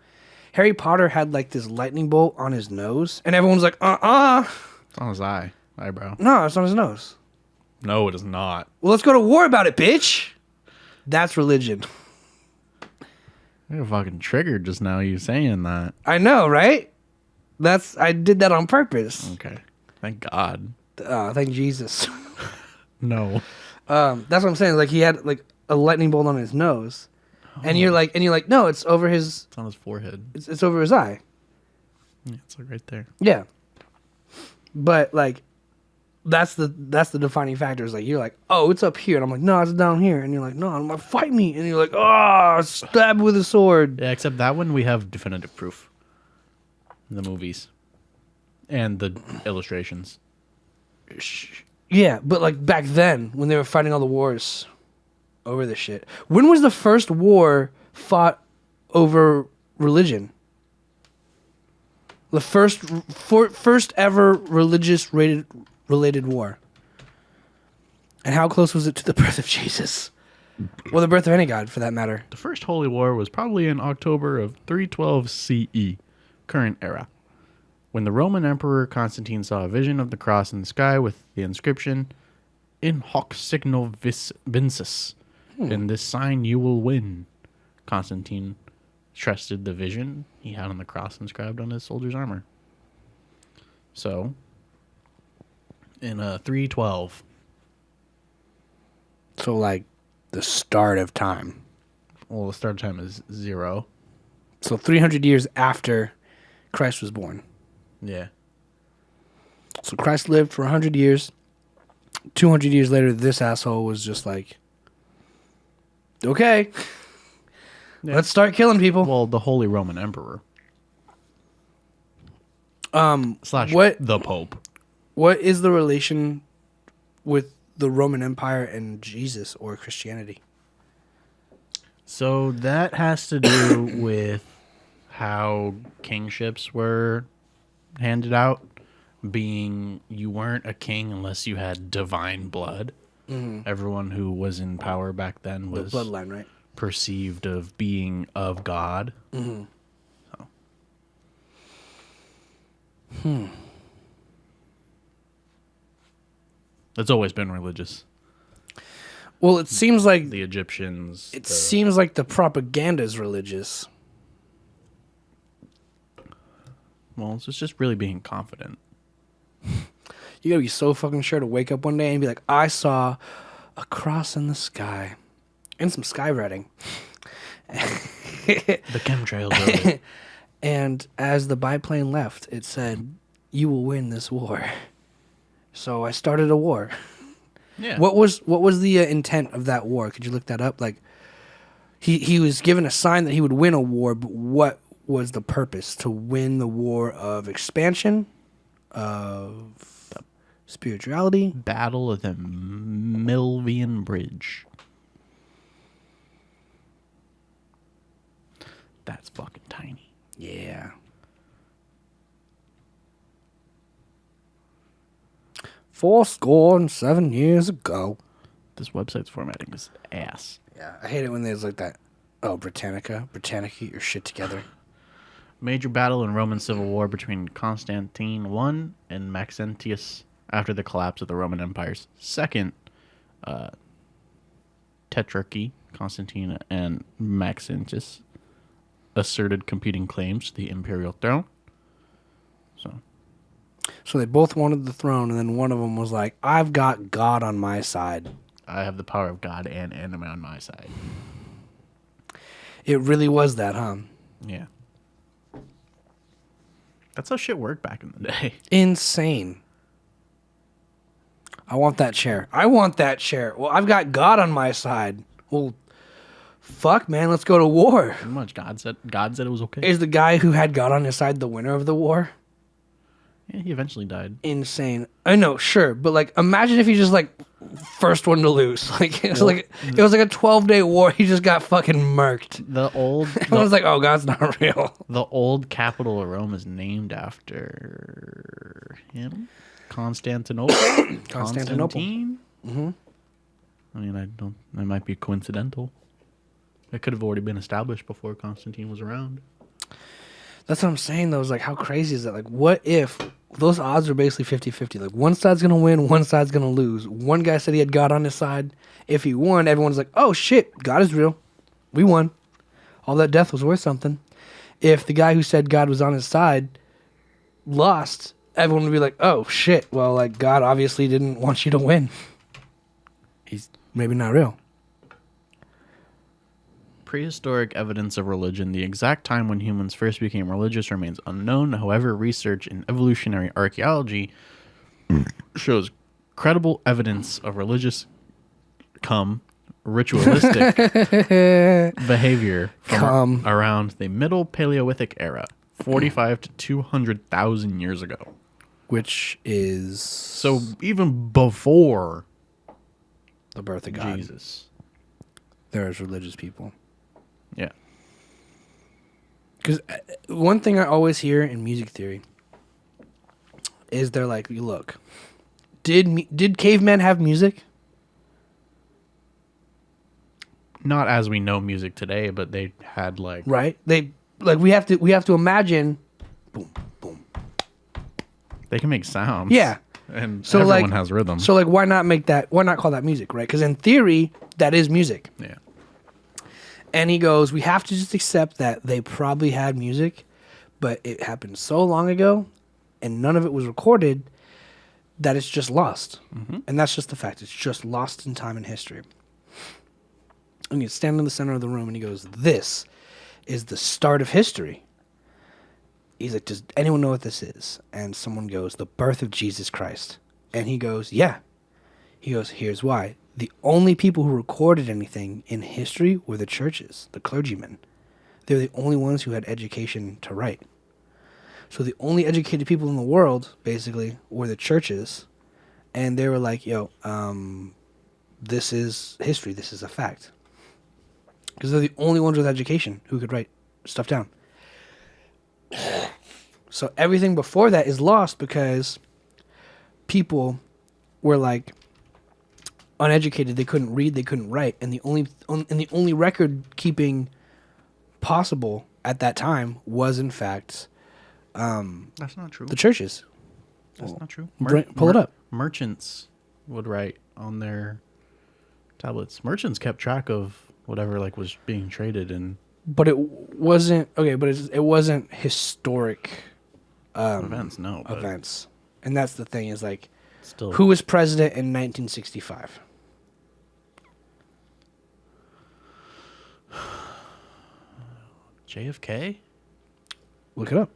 Harry Potter had like this lightning bolt on his nose, and everyone's like, It's on his eyebrow. No, it's on his nose. No, it is not. Well, let's go to war about it, bitch. That's religion. I got fucking triggered just now you saying that. I know, right? I did that on purpose. Okay. Thank God. Thank Jesus. No. That's what I'm saying. Like he had like a lightning bolt on his nose, and you're like, no, it's over his. It's on his forehead. It's over his eye. Yeah, it's like right there. Yeah. But like, that's the defining factor. Is like you're like, oh, it's up here, and I'm like, no, it's down here, and you're like, no, I'm like, fight me, and you're like, oh, stab with a sword. Yeah, except that one we have definitive proof. The movies. And the illustrations. Yeah, but like back then when they were fighting all the wars over this shit. When was the first war fought over religion? The first ever religious related war. And how close was it to the birth of Jesus? Well, the birth of any god, for that matter. The first holy war was probably in October of 312 CE, current era, when the Roman Emperor Constantine saw a vision of the cross in the sky with the inscription, In hoc signo vinces. In this sign you will win. Constantine trusted the vision he had on the cross inscribed on his soldier's armor. So, in 312. So like the start of time. Well, the start time is 0. So 300 years after Christ was born. Yeah. So Christ lived for 100 years. 200 years later, this asshole was just like, okay, let's start killing people. Well, the Holy Roman Emperor. Slash the Pope. What is the relation with the Roman Empire and Jesus or Christianity? So that has to do with how kingships were handed out. Being you weren't a king unless you had divine blood. Mm-hmm. Everyone who was in power back then was the bloodline, right? Perceived of being of God. Mm-hmm. So. It's always been religious. Well, it seems like the Egyptians. Seems like the propaganda is religious. Well, it's just really being confident. You gotta be so fucking sure to wake up one day and be like, I saw a cross in the sky. And some skywriting. The chemtrails of it. And as the biplane left, it said, you will win this war. So I started a war. Yeah. What was the intent of that war? Could you look that up? Like, he was given a sign that he would win a war, but what was the purpose? To win the war of expansion? Of spirituality? Battle of the Milvian Bridge. That's fucking tiny. Yeah. 7 years ago. This website's formatting is ass. Yeah, I hate it when there's like that. Oh, Britannica, get your shit together. Major battle in Roman civil war between Constantine I and Maxentius after the collapse of the Roman Empire's second tetrarchy. Constantine and Maxentius asserted competing claims to the imperial throne. So they both wanted the throne, and then one of them was like, I've got God on my side. I have the power of God and enemy on my side. It really was that, huh? Yeah. That's how shit worked back in the day. Insane. I want that chair. Well, I've got God on my side. Well, fuck, man, let's go to war. Pretty much. God said it was okay. Is the guy who had God on his side the winner of the war? Yeah, he eventually died. Insane. I know, sure, but like, imagine if he just like first one to lose. Like it was like a 12-day war. He just got fucking murked. I was like, oh, God's not real. The old capital of Rome is named after him, Constantinople. Constantine. Mm-hmm. I mean, that might be coincidental. It could have already been established before Constantine was around. That's what I'm saying, though. Is like, how crazy is that? Like, what if those odds are basically 50-50? Like, one side's going to win, one side's going to lose. One guy said he had God on his side. If he won, everyone's like, oh, shit, God is real. We won. All that death was worth something. If the guy who said God was on his side lost, everyone would be like, oh, shit. Well, like, God obviously didn't want you to win. He's maybe not real. Prehistoric evidence of religion. The exact time when humans first became religious remains unknown. However, research in evolutionary archaeology shows credible evidence of ritualistic behavior from around the Middle Paleolithic era, 45 to 200,000 years ago. Which is... So even before the birth of God. Jesus. There's religious people. Yeah. Because one thing I always hear in music theory is they're like, look, did cavemen have music? Not as we know music today, but they had like... Right? We have to imagine, boom, boom. They can make sounds. Yeah. And so everyone has rhythm. So like, why not call that music, right? Because in theory, that is music. Yeah. And he goes, we have to just accept that they probably had music, but it happened so long ago, and none of it was recorded, that it's just lost. Mm-hmm. And that's just the fact. It's just lost in time and history. And you stand in the center of the room, and he goes, this is the start of history. He's like, does anyone know what this is? And someone goes, the birth of Jesus Christ. And he goes, yeah. He goes, here's why. The only people who recorded anything in history were the churches, the clergymen. They're the only ones who had education to write. So the only educated people in the world, basically, were the churches. And they were like, yo, this is history. This is a fact. Because they're the only ones with education who could write stuff down. So everything before that is lost because people were like uneducated. They couldn't read. They couldn't write. And the only record keeping possible at that time was, in fact, that's not true. The churches. That's not true. Pull it up. Merchants would write on their tablets. Merchants kept track of whatever like was being traded and. But it wasn't okay. But it wasn't historic events. No events, and that's the thing. Is like, still, who was president in 1965? JFK. Look it up.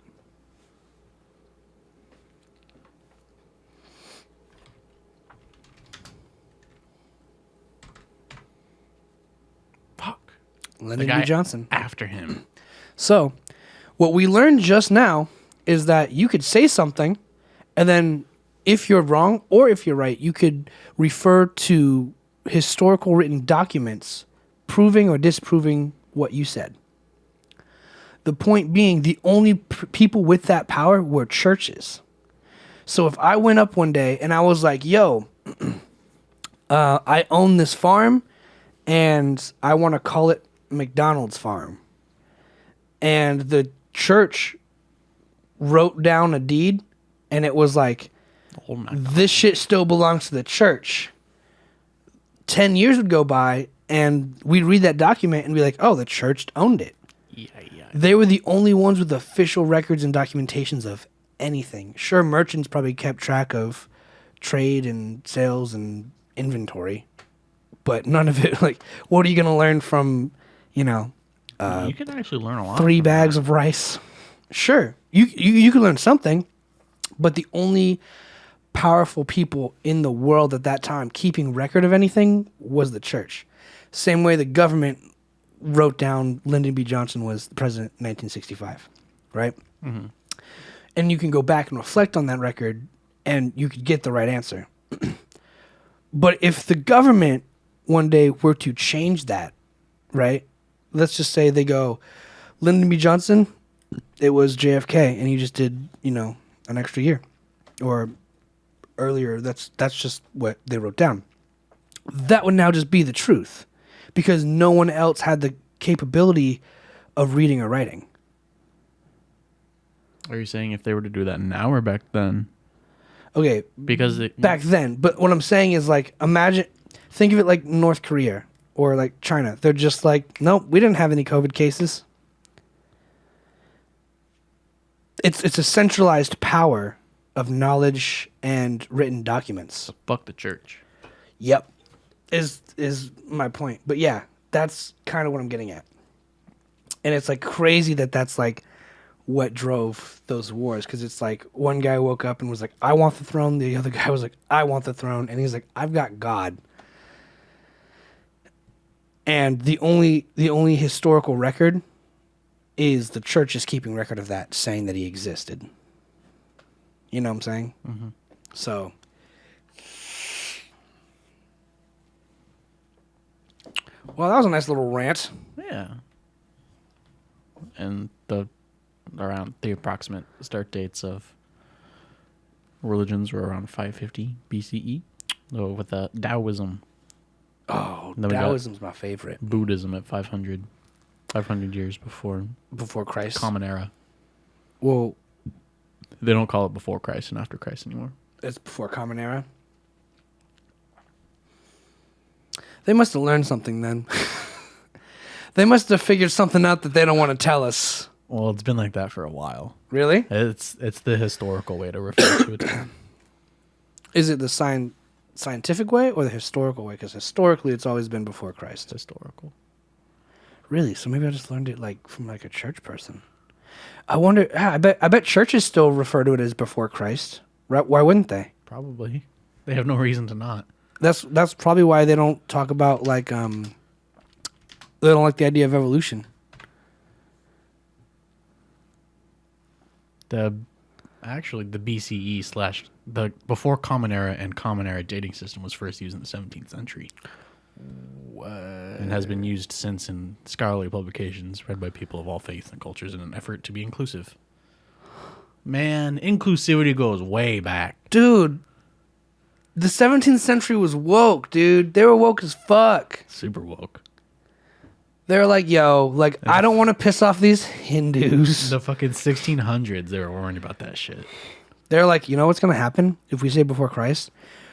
Lyndon B. Johnson. After him. So, what we learned just now is that you could say something, and then if you're wrong or if you're right, you could refer to historical written documents proving or disproving what you said. The point being, the only people with that power were churches. So if I went up one day and I was like, yo, I own this farm and I want to call it McDonald's Farm. And the church wrote down a deed and it was like, this shit still belongs to the church. 10 years would go by and we'd read that document and be like, oh, the church owned it. Yeah. They were the only ones with official records and documentations of anything. Sure, merchants probably kept track of trade and sales and inventory, but none of it, like, what are you going to learn from, you can actually learn a lot. 3 bags of rice? Sure, you can learn something, but the only powerful people in the world at that time keeping record of anything was the church. Same way the government wrote down Lyndon B. Johnson was the president in 1965, right? Mm-hmm. And you can go back and reflect on that record and you could get the right answer. But if the government one day were to change that, right? Let's just say they go, Lyndon B. Johnson, it was JFK, and he just did, an extra year. Or earlier, that's just what they wrote down. That would now just be the truth. Because no one else had the capability of reading or writing. Are you saying if they were to do that now or back then? Okay, because back then. But what I'm saying is, like, think of it like North Korea or like China. They're just like, nope, we didn't have any COVID cases. It's a centralized power of knowledge and written documents. So fuck the church. Yep. Is my point. But yeah, that's kind of what I'm getting at. And it's like crazy that that's like what drove those wars, because it's like one guy woke up and was like, I want the throne. The other guy was like, I want the throne. And he's like, I've got God. And the only historical record is the church is keeping record of that, saying that he existed. You know what I'm saying? Mm-hmm. So well, that was a nice little rant. Yeah. And around the approximate start dates of religions were around 550 BCE. So with Taoism. Oh, Taoism's my favorite. Buddhism at 500 years before Christ. Common Era. Well, they don't call it before Christ and after Christ anymore. It's before Common Era. They must have learned something then. They must have figured something out that they don't want to tell us. Well, it's been like that for a while. Really? It's the historical way to refer to it. Is it the scientific way or the historical way? Because historically, it's always been before Christ. Historical. Really? So maybe I just learned it like from like a church person. I wonder. I bet churches still refer to it as before Christ. Right? Why wouldn't they? Probably. They have no reason to not. That's probably why they don't talk about like they don't like the idea of evolution. The BCE / the before Common Era and Common Era dating system was first used in the 17th century. What? And has been used since in scholarly publications read by people of all faiths and cultures in an effort to be inclusive. Man, inclusivity goes way back. Dude, the 17th century was woke, dude. They were woke as fuck. Super woke. They're like, yo, like, I don't want to piss off these Hindus. The fucking 1600s, they were worrying about that shit. They're like, you know what's going to happen if we say before Christ?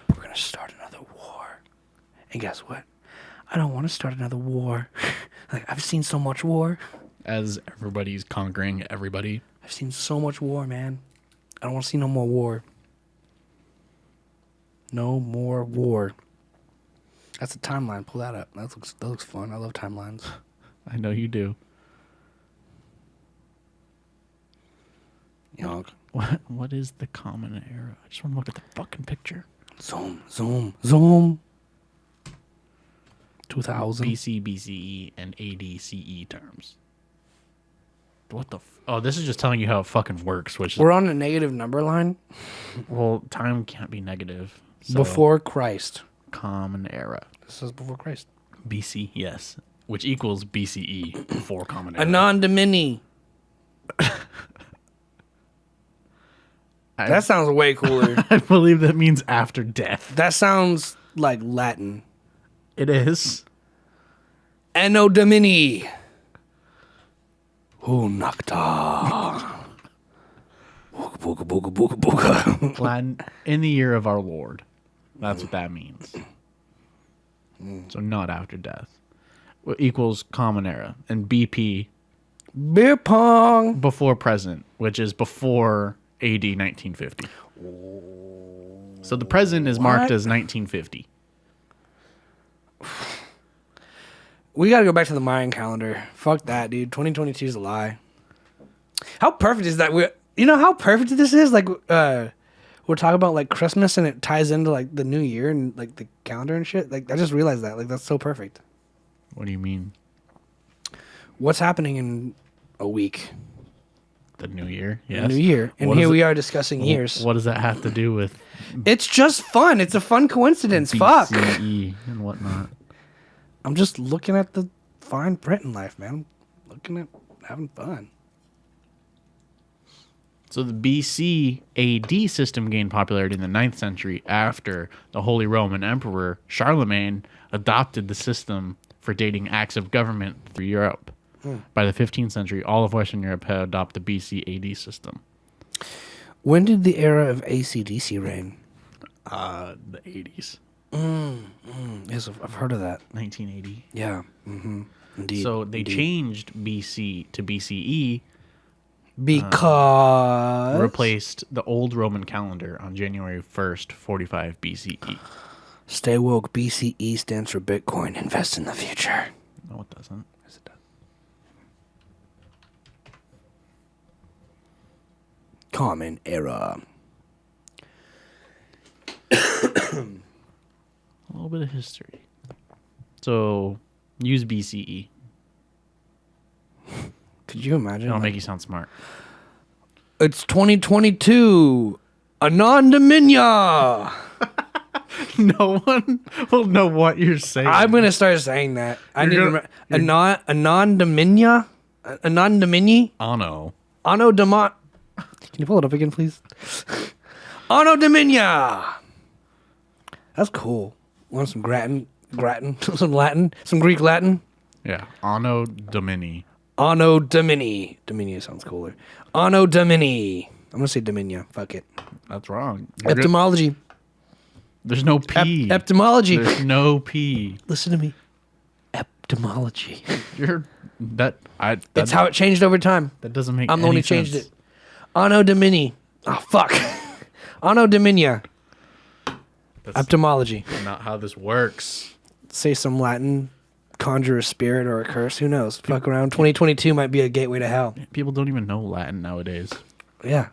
We're going to start another war. And guess what? I don't want to start another war. Like, I've seen so much war. As everybody's conquering everybody. I've seen so much war, man. I don't want to see no more war. No more war. That's a timeline. Pull that up. That looks fun. I love timelines. I know you do. You know, what is the Common Era? I just want to look at the fucking picture. Zoom. 2000. BC, BCE, and AD, CE terms. What the? Oh, this is just telling you how it fucking works. Which we're on a negative number line. Well, time can't be negative. So before Christ. Common Era. This is before Christ. BC, yes. Which equals BCE before Common Era. Anandamini. That sounds way cooler. I believe that means after death. That sounds like Latin. It is. Anno Domini. Oh, Nocta. Booga, booga, booga, booga. Latin, in the year of our Lord. That's what that means. So not after death. What equals common era. And BP, Beer pong. before present, which is before AD 1950. So the present is marked What? as 1950. We gotta go back to the Mayan calendar. Fuck that, dude. 2022 is a lie. How perfect is that? You know how perfect this is? Like, we're talking about like Christmas and it ties into like the new year and like the calendar and shit. Like, I just realized that. Like, that's so perfect. What do you mean? What's happening in a week? The new year? The Yes. new year. And What here is we it- are discussing years. What does that have to do with It's just fun. It's a fun coincidence. Fuck. BCE and whatnot? I'm just looking at the fine print in life, man. I'm looking at having fun. So the BC AD system gained popularity in the 9th century after the Holy Roman Emperor Charlemagne adopted the system for dating acts of government through Europe. By the 15th century, all of Western Europe had adopted the BC AD system. When did the era of AC/DC reign? The 80s, Yes, I've heard of that. 1980. Yeah. Mm-hmm. Indeed. So they Indeed. changed BC to BCE, Because replaced the old Roman calendar on January 1st, 45 BCE. Stay woke. BCE stands for Bitcoin. Invest in the future. No, it doesn't. Yes, it does. Common era. A little bit of history. So use BCE. Could you imagine? It'll make you sound smart. It's 2022. Anondominia. No one will know what you're saying. I'm gonna start saying that. I You're need to gonna- remember. Anondominia. Anondomini. Ano. Anno Demont. Can you pull it up again, please? Anno Dominia. That's cool. Want some gratin, some Latin, some Greek Latin? Yeah. Anno Domini. Anno Domini. Dominia sounds cooler. Anno Domini. I'm gonna say Dominia. Fuck it. That's wrong. You're good. Etymology. There's no P. Etymology. There's no P. Listen to me. Etymology. You're that That's how it changed over time. that doesn't make I'm the one any who changed sense. it. Anno Domini. Oh fuck. Anno Dominia. That's Etymology. not how this works. Say some Latin, conjure a spirit or a curse. Who knows? Fuck around. 2022 might be a gateway to hell. People don't even know Latin nowadays. Yeah.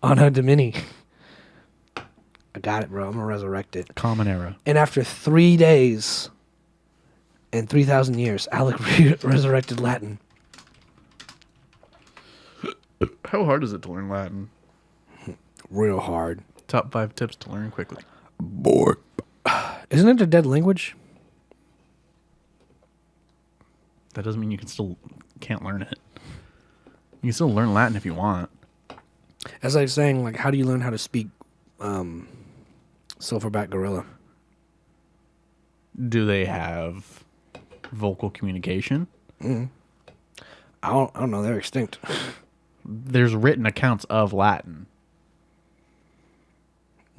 Anno Domini. I got it, bro. I'm gonna resurrect it. Common era. And after 3 days and 3,000 years, Alec resurrected Latin. How hard is it to learn Latin? Real hard. Top 5 tips to learn quickly. Bored. Isn't it a dead language? That doesn't mean you can't learn it. You can still learn Latin if you want. As I was saying, like, how do you learn how to speak silverback gorilla? Do they have vocal communication? I don't know. They're extinct. There's written accounts of Latin.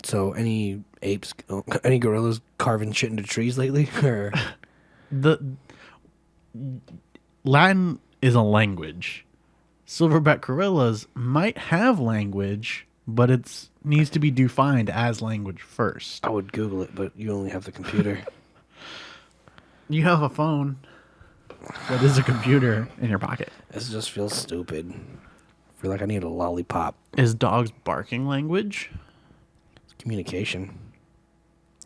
So any apes, any gorillas carving shit into trees lately? Or The Latin is a language. Silverback gorillas might have language, but it needs to be defined as language first. I would Google it, but you only have the computer. You have a phone that is a computer in your pocket. This just feels stupid. I feel like I need a lollipop. Is dogs barking language? It's communication.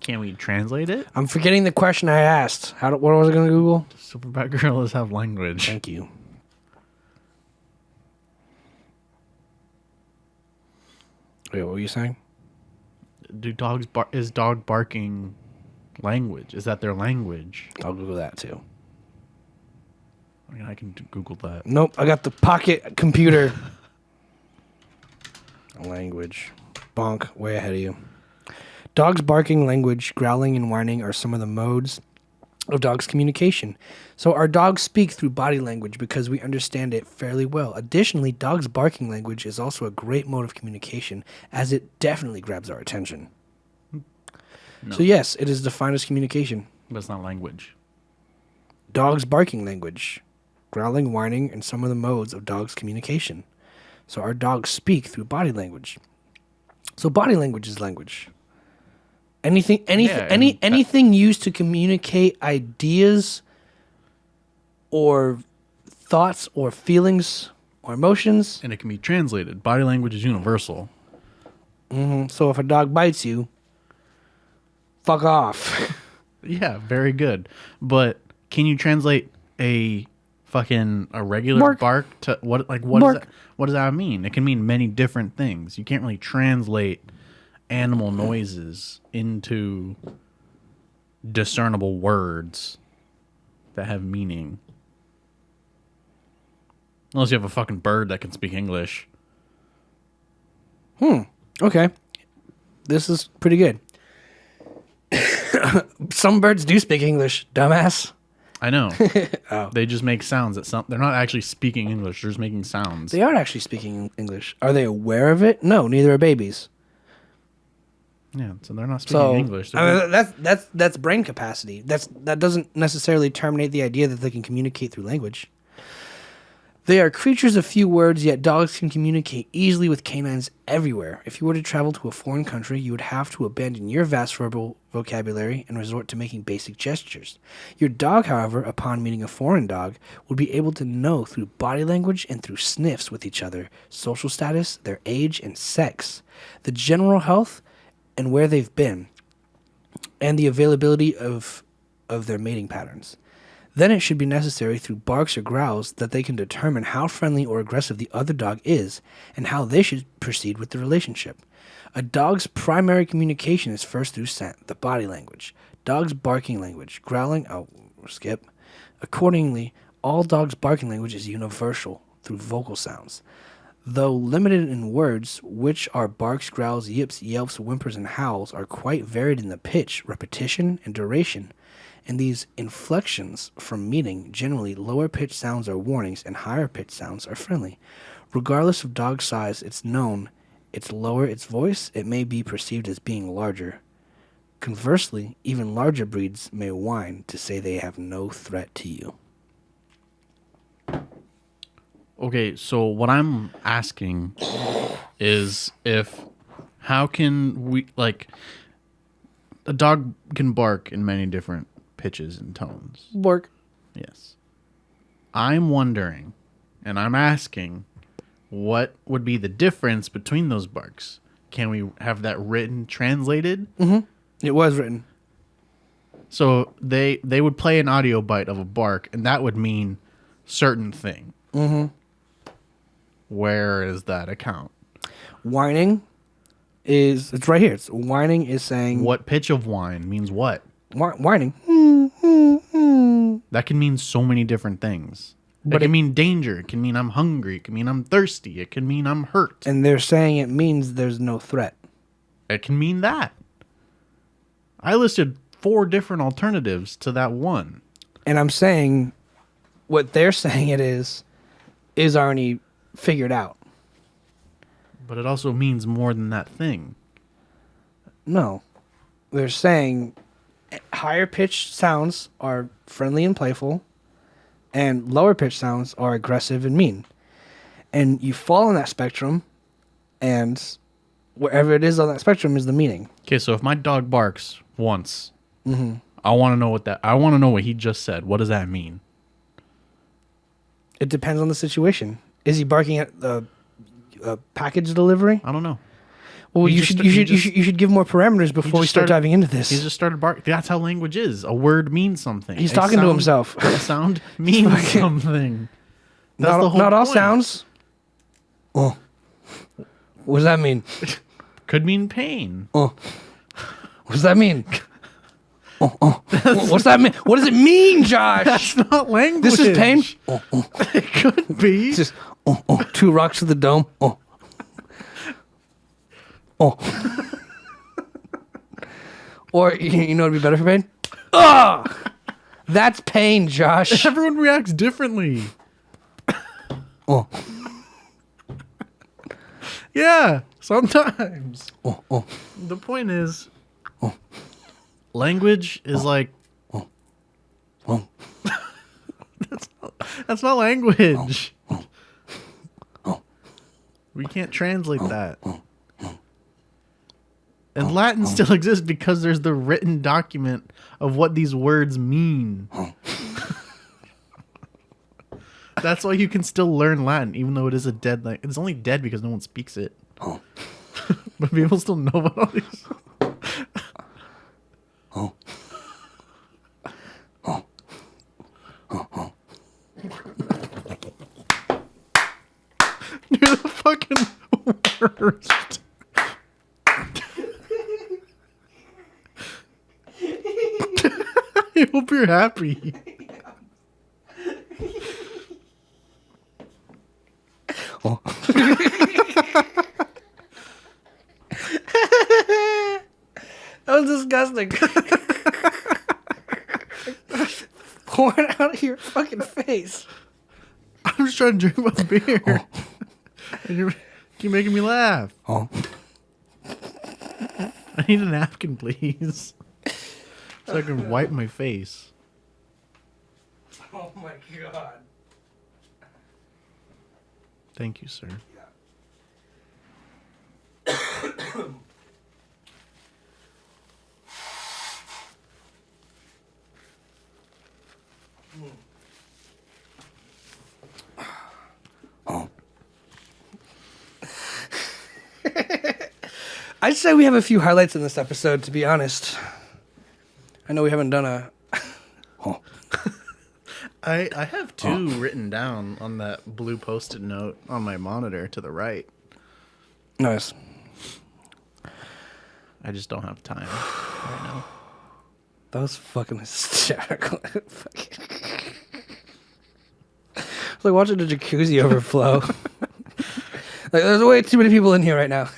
Can we translate it? I'm forgetting the question I asked. What was I going to Google? Silverback gorillas have language. Thank you. Wait, what were you saying? Is dog barking language? Is that their language? I'll Google that too. I mean, I can Google that. Nope, I got the pocket computer. Language. Bonk, way ahead of you. Dogs barking, language, growling, and whining are some of the modes of dogs' communication. So our dogs speak through body language because we understand it fairly well. Additionally, dogs' barking language is also a great mode of communication as it definitely grabs our attention. No. So yes, it is defined as communication. But it's not language. Dogs' barking language, growling, whining, and some of the modes of dogs' communication. So our dogs speak through body language. So body language is language. Anything used to communicate ideas or thoughts or feelings or emotions. And it can be translated. Body language is universal. So if a dog bites you, fuck off. Yeah, very good. But can you translate a regular bark to what does that mean? It can mean many different things. You can't really translate animal noises into discernible words that have meaning. Unless you have a fucking bird that can speak English. Okay. This is pretty good. Some birds do speak English, dumbass. I know. Oh. They just make sounds they're not actually speaking English, they're just making sounds. They are actually speaking English. Are they aware of it? No, neither are babies. Yeah, so they're not speaking English. I mean, that's brain capacity. That doesn't necessarily terminate the idea that they can communicate through language. They are creatures of few words, yet dogs can communicate easily with canines everywhere. If you were to travel to a foreign country, you would have to abandon your vast verbal vocabulary and resort to making basic gestures. Your dog, however, upon meeting a foreign dog, would be able to know through body language and through sniffs with each other, social status, their age and sex, the general health, and where they've been, and the availability of their mating patterns. Then it should be necessary through barks or growls that they can determine how friendly or aggressive the other dog is and how they should proceed with the relationship. A dog's primary communication is first through scent, the body language. Dog's barking language, growling, skip. Accordingly, all dogs' barking language is universal through vocal sounds. Though limited in words, which are barks, growls, yips, yelps, whimpers, and howls, are quite varied in the pitch, repetition, and duration. And these inflections from meaning, generally lower pitched sounds are warnings and higher pitched sounds are friendly. Regardless of dog size, it's known its lower its voice, it may be perceived as being larger. Conversely, even larger breeds may whine to say they have no threat to you. Okay, so what I'm asking is how can we, a dog can bark in many different pitches and tones. Bark. Yes. I'm wondering, and I'm asking, what would be the difference between those barks? Can we have that written, translated? Mm-hmm. It was written. So they would play an audio bite of a bark, and that would mean certain thing. Mm-hmm. Where is that account? Whining it's right here. Whining is saying... What pitch of whine means what? Whining. That can mean so many different things. But it can mean danger. It can mean I'm hungry. It can mean I'm thirsty. It can mean I'm hurt. And they're saying it means there's no threat. It can mean that. I listed 4 different alternatives to that one. And I'm saying what they're saying it is already figured out. But it also means more than that thing. No. They're saying higher pitched sounds are friendly and playful, and lower pitched sounds are aggressive and mean. And you fall on that spectrum, and wherever it is on that spectrum is the meaning. Okay, so if my dog barks once, I want to know what he just said. What does that mean? It depends on the situation. Is he barking at the package delivery? I don't know. Well, you should give more parameters before we start diving into this. He just started barking. That's how language is. A word means something. He's talking to himself. A sound means something. That's the whole not all point. sounds. Oh, what does that mean? Could mean pain. Oh, what does that mean? What's that mean? What does it mean, Josh? That's not language. This is pain. It could be. It's just two rocks to the dome. Or you know what'd be better for pain? That's pain, Josh. Everyone reacts differently. Yeah, sometimes. The point is, language is like. That's not language. We can't translate that. And Latin still exists because there's the written document of what these words mean. That's why you can still learn Latin, even though it is a dead language. It's only dead because no one speaks it. But people still know about all these. You're the fucking worst. I hope you're happy. That was disgusting. Pour it out of your fucking face. I'm just trying to drink my beer. And you keep making me laugh. I need a napkin, please. So I can wipe my face. Oh my god. Thank you, sir. I'd say we have a few highlights in this episode, to be honest. I know we haven't done a... I have two written down on that blue Post-it note on my monitor to the right. Nice. I just don't have time right now. That was fucking hysterical. It's like watching a jacuzzi overflow. Like, there's way too many people in here right now.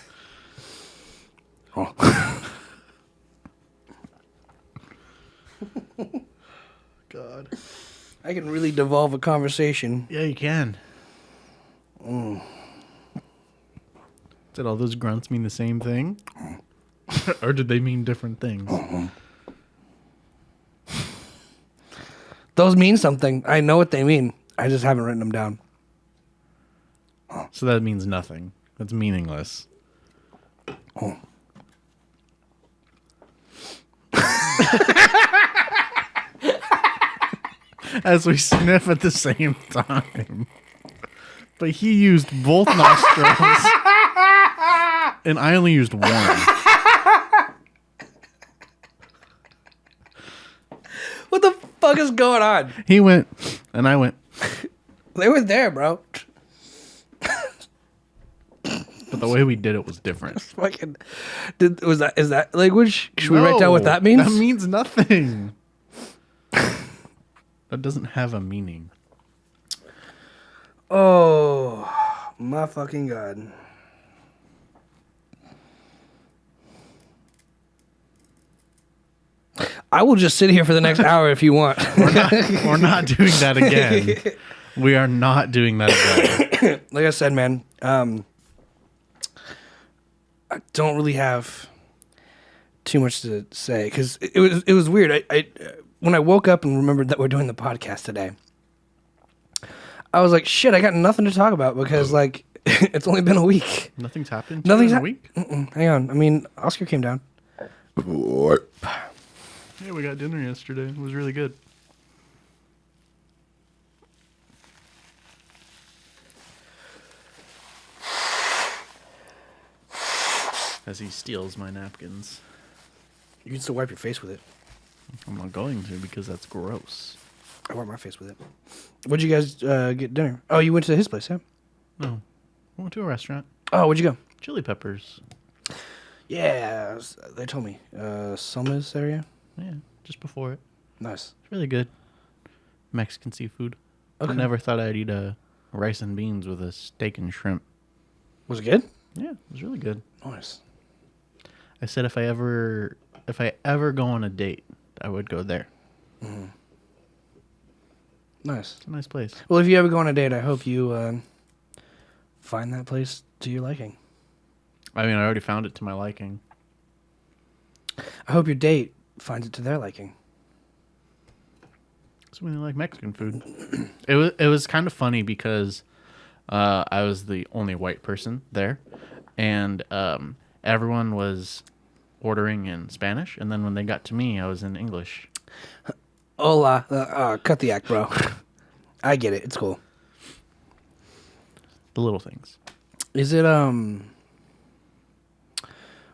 God. I can really devolve a conversation. Yeah, you can. Did all those grunts mean the same thing? Or did they mean different things? Those mean something. I know what they mean. I just haven't written them down. So that means nothing. That's meaningless. As we sniff at the same time. But he used both nostrils. And I only used one. What the fuck is going on? He went, and I went. They were there, bro. But the way we did it was different. Fucking, is that language? Should we write down what that means? That means nothing. That doesn't have a meaning. Oh, my fucking God. I will just sit here for the next hour if you want. We're not doing that again. We are not doing that again. Like I said, man, I don't really have too much to say because it was weird. I when I woke up and remembered that we're doing the podcast today, I was like, shit, I got nothing to talk about because like it's only been a week. Nothing's happened. Nothing's in a week. Hang on. I mean, Oscar came down. Yeah, we got dinner yesterday. It was really good. As he steals my napkins. You can still wipe your face with it. I'm not going to because that's gross. I wipe my face with it. What'd you guys get dinner? Oh, you went to his place, yeah? No. I went to a restaurant. Oh, where'd you go? Chili Peppers. Yeah, they told me. Soma's area? Yeah. just before it. Nice. It's really good. Mexican seafood. Okay. I never thought I'd eat a rice and beans with a steak and shrimp. Was it good? Yeah, it was really good. Nice. I said if I ever go on a date, I would go there. Nice. It's a nice place. Well, if you ever go on a date, I hope you find that place to your liking. I mean, I already found it to my liking. I hope your date finds it to their liking. So when they like Mexican food, it was kind of funny because I was the only white person there, and everyone was ordering in Spanish, and then when they got to me, I was in English. Hola. Cut the act, bro. I get it. It's cool. The little things. Is it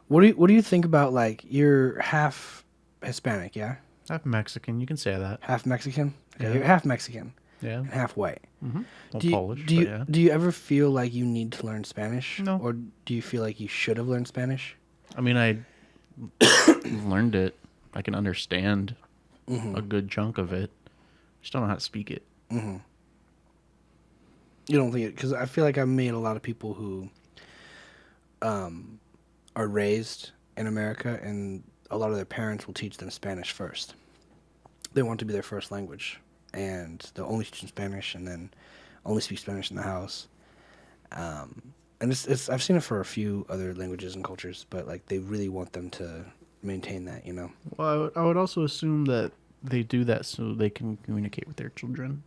What do you think about, like, you're half Hispanic, yeah? Half Mexican, you can say that. Half Mexican? Okay, Yeah. you're half Mexican Yeah. and half white. Mm-hmm. Well, Do you, Polish, do you but yeah. do you ever feel like you need to learn Spanish? No. Or do you feel like you should have learned Spanish? I mean, I learned it. I can understand a good chunk of it. Just don't know how to speak it. You don't think it, because I feel like I've made a lot of people who are raised in America, and a lot of their parents will teach them Spanish first. They want it to be their first language, and they'll only teach them Spanish, and then only speak Spanish in the house. And it's I've seen it for a few other languages and cultures, but like they really want them to maintain that, you know. Well, I would also assume that they do that so they can communicate with their children.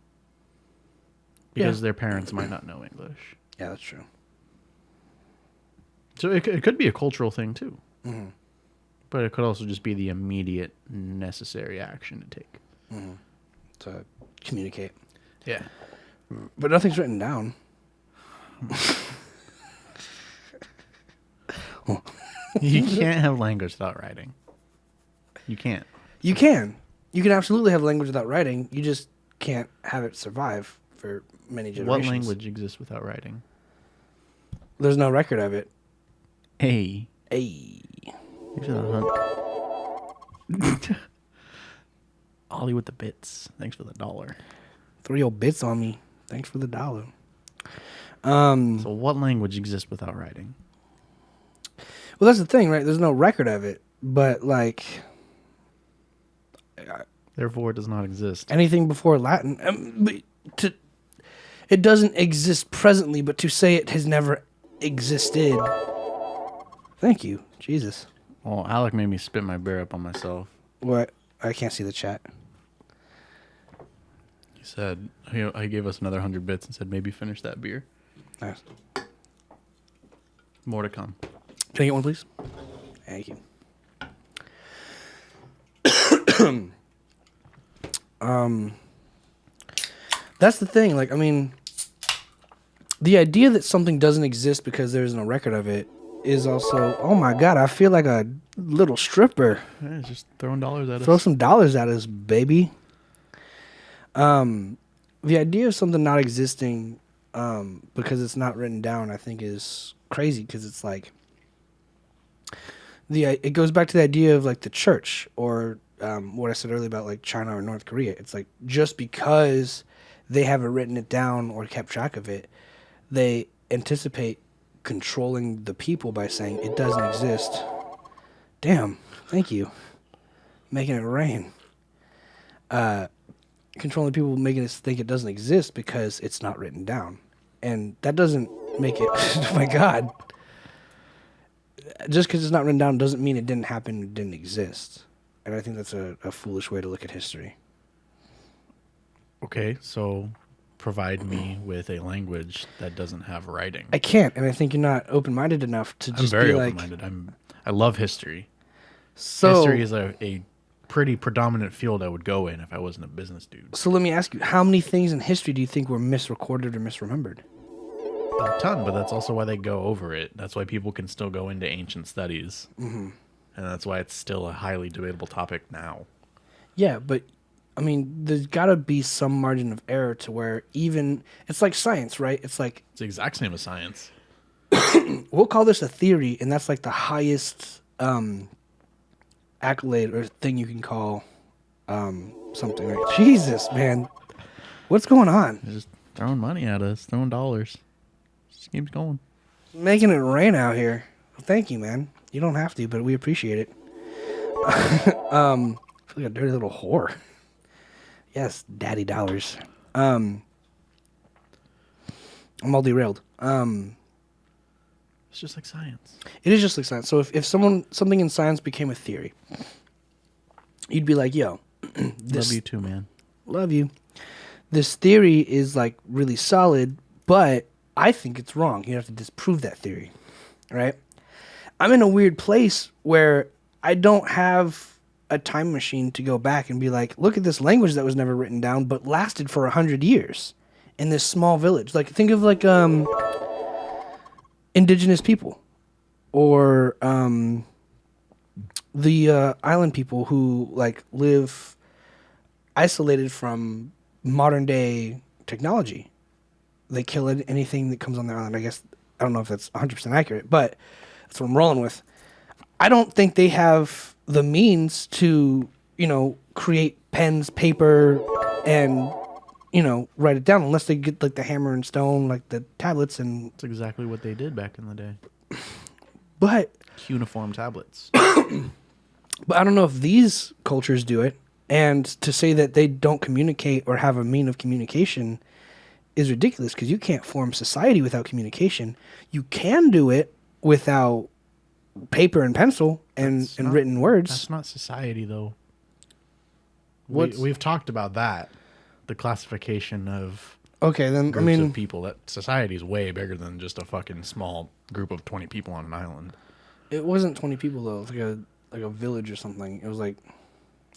Because their parents might not know English. Yeah, that's true. So it could be a cultural thing too. Mm-hmm. But it could also just be the immediate necessary action to take. To communicate, Yeah. but nothing's written down. You can't have language without writing. You can't. You can absolutely have language without writing. You just can't have it survive for many generations. What language exists without writing? There's no record of it. Hey. Hey. Thanks for the hunt. Ollie with the bits. Thanks for the $1. Throw your bits on me. Thanks for the $1. So what language exists without writing? Well, that's the thing, right? There's no record of it, but like Therefore, it does not exist. anything before Latin, it doesn't exist presently. But to say it has never existed. Thank you, Jesus. Well, Alec made me spit my beer up on myself. What? I can't see the chat. He said, he gave us another 100 bits and said, maybe finish that beer. Nice. More to come. Can I get one, please? Thank you. That's the thing. Like, I mean, the idea that something doesn't exist because there isn't a record of it is also, oh my God, I feel like a little stripper. Yeah, it's just throwing dollars at us. Throw some dollars at us, baby. The idea of something not existing because it's not written down, I think, is crazy, because it's like it goes back to the idea of like the church, or what I said earlier about like China or North Korea. It's like just because they haven't written it down or kept track of it, they anticipate controlling the people by saying it doesn't exist. Damn, thank you. Making it rain. Controlling people, making us think it doesn't exist because it's not written down. And that doesn't make it, oh my God. Just because it's not written down doesn't mean it didn't happen, it didn't exist. And I think that's a foolish way to look at history. Okay, so provide me with a language that doesn't have writing. I can't, and I think you're not open-minded enough to just I'm very be like... open-minded. I love history. So, history is a pretty predominant field I would go in if I wasn't a business dude. So let me ask you, how many things in history do you think were misrecorded or misremembered? A ton, but that's also why they go over it. That's why people can still go into ancient studies. Mm-hmm. And that's why it's still a highly debatable topic now. Yeah, but, I mean, there's got to be some margin of error to where even... It's like science, right? It's like... It's the exact same as science. We'll call this a theory, and that's like the highest accolade or thing you can call something. Right? Jesus, man, what's going on? They're just throwing money at us, throwing dollars. Just keeps going. Making it rain out here. Well, thank you, man. You don't have to, but we appreciate it. I feel like a dirty little whore. Yes, daddy dollars. I'm all derailed. It's just like science. It is just like science. So if something in science became a theory, you'd be like, yo, Love you too, man. love you. This theory is like really solid, but I think it's wrong. You have to disprove that theory, right? I'm in a weird place where I don't have a time machine to go back and be like, look at this language that was never written down, but lasted for 100 years in this small village. Like, think of like indigenous people or the island people who like live isolated from modern day technology. They kill anything that comes on their island. I guess I don't know if that's 100% accurate, but that's what I'm rolling with. I don't think they have the means to, create pens, paper, and write it down unless they get like the hammer and stone, like the tablets and. That's exactly what they did back in the day. But Cuneiform tablets. But I don't know if these cultures do it, and to say that they don't communicate or have a mean of communication is ridiculous because you can't form society without communication. You can do it without paper and pencil and written words. That's not society, though. What's- We've talked about that. The classification of Okay, then groups of people. That society is way bigger than just a fucking small group of 20 people on an island. it wasn't 20 people though. It was like a village or something. It was like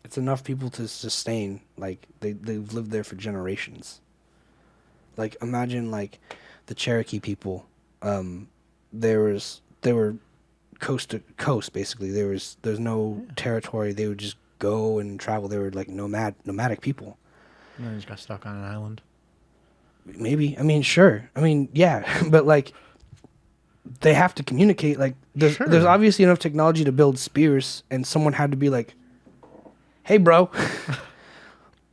it's enough people to sustain. Like they've lived there for generations. Like imagine like the Cherokee people. They were coast to coast basically. There's no territory. They would just go and travel. They were like nomadic people. And then they just got stuck on an island. Maybe. I mean, sure. I mean, yeah. But like, they have to communicate. Like, there's obviously enough technology to build spears, and someone had to be like, "Hey, bro,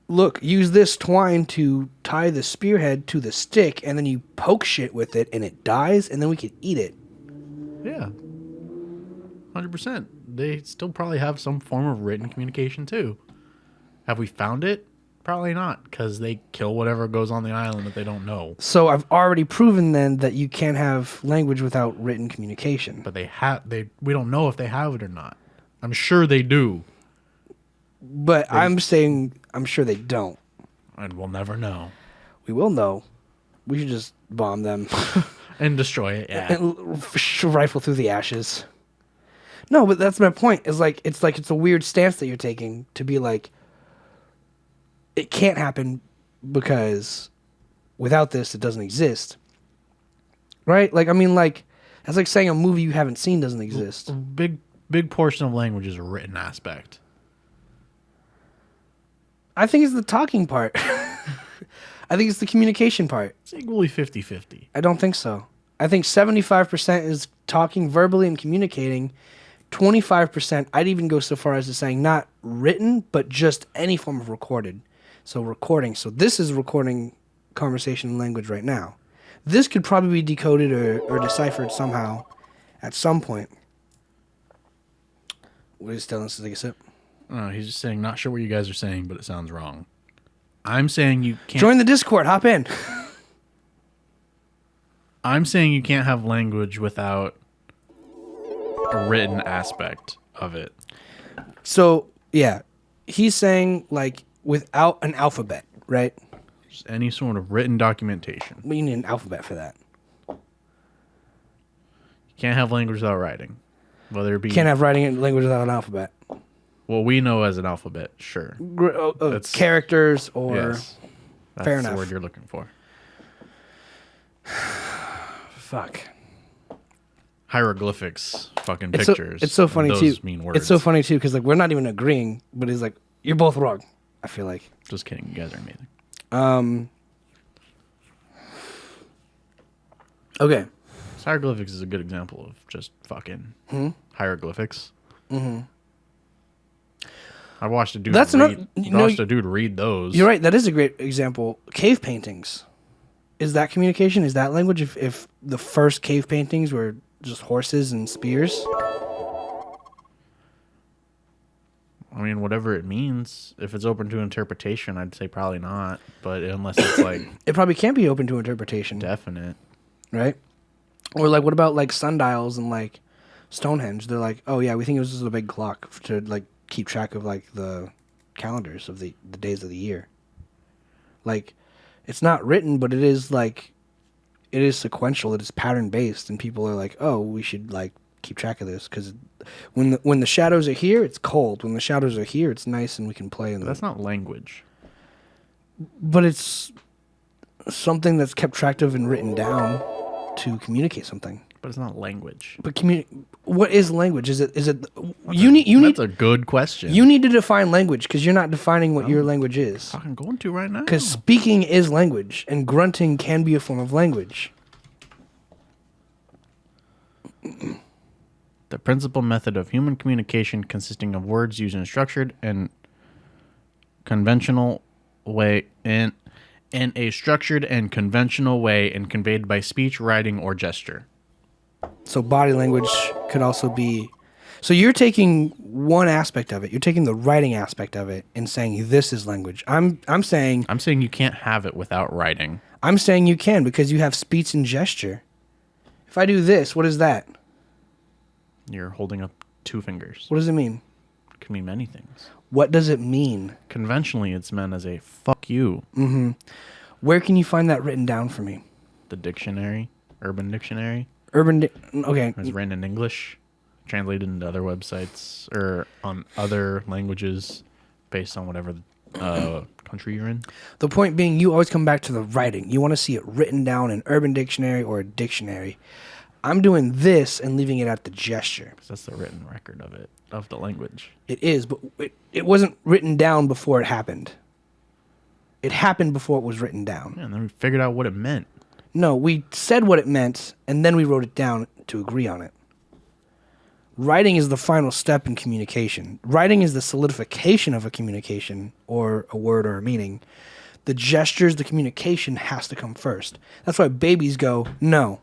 look, use this twine to tie the spearhead to the stick, and then you poke shit with it, and it dies, and then we can eat it." Yeah. 100%. They still probably have some form of written communication, too. Have we found it? Probably not, because they kill whatever goes on the island that they don't know. So I've already proven then that you can't have language without written communication. But we don't know if they have it or not. I'm sure they do. But I'm saying I'm sure they don't. And we'll never know. We will know. We should just bomb them. And destroy it, yeah. And rifle through the ashes. No, but that's my point. It's a weird stance that you're taking to be like, it can't happen because without this, it doesn't exist. Right? Like, I mean, like, that's like saying a movie you haven't seen doesn't exist. A big portion of language is a written aspect. I think it's the talking part. I think it's the communication part. It's equally 50-50. I don't think so. I think 75% is talking verbally and communicating. 25%, I'd even go so far as to saying not written, but just any form of recorded. So recording. So this is recording conversation and language right now. This could probably be decoded or deciphered somehow at some point. What is he telling us to take a sip? No, he's just saying, not sure what you guys are saying, but it sounds wrong. I'm saying you can't... Join the Discord. Hop in. I'm saying you can't have language without a written aspect of it. So, yeah. He's saying, like, without an alphabet, right? Just any sort of written documentation. But you need an alphabet for that. You can't have language without writing. Whether it be... Can't have writing in language without an alphabet. Well, we know as an alphabet, sure. Characters or... Yes. That's fair the enough. word you're looking for. Fuck. Hieroglyphics, fucking It's pictures. so funny those too. mean words. It's so funny too because like we're not even agreeing, but he's like, "You're both wrong." I feel like. Just kidding. You guys are amazing. Okay. So hieroglyphics is a good example of just fucking hieroglyphics. I watched a dude. That's read, not. watched a dude read those. You're right. That is a great example. Cave paintings. Is that communication? Is that language? If the first cave paintings were just horses and spears. I mean, whatever it means. If it's open to interpretation, I'd say probably not. But unless it's like It probably can't be open to interpretation, definite. right? Or like, what about like sundials and like Stonehenge? They're like, oh yeah, we think it was just a big clock to like keep track of like the calendars of the days of the year. Like, it's not written, but it is like, it is sequential. It is pattern based, and people are like, oh, we should like keep track of this because when the shadows are here, it's cold. When the shadows are here, it's nice and we can play in But them. that's not language. But it's something that's kept track of and written down to communicate something. But it's not language. But what is language? Is it you need That's a good question. you need to define language because you're not defining what your language is. I'm going to right now. Because speaking is language, and grunting can be a form of language. The principal method of human communication consisting of words used in a structured and conventional way in a structured and conventional way and conveyed by speech, writing, or gesture. So body language could also be. So you're taking one aspect of it. You're taking the writing aspect of it and saying this is language. I'm saying you can't have it without writing. I'm saying you can because you have speech and gesture. If I do this, what is that? You're holding up two fingers. What does it mean? It can mean many things. What does it mean? Conventionally, it's meant as a fuck you. Mm-hmm. Where can you find that written down for me? The dictionary, Urban Dictionary, Okay. is written in English, translated into other websites or on other languages based on whatever country you're in. The point being, you always come back to the writing. You want to see it written down in Urban Dictionary or a dictionary. I'm doing this and leaving it at the gesture. Because that's the written record of it, of the language. It is, but it wasn't written down before it happened. It happened before it was written down. Yeah, and then we figured out what it meant. No, we said what it meant, and then we wrote it down to agree on it. Writing is the final step in communication. Writing is the solidification of a communication or a word or a meaning. The gestures, the communication has to come first. That's why babies go, no.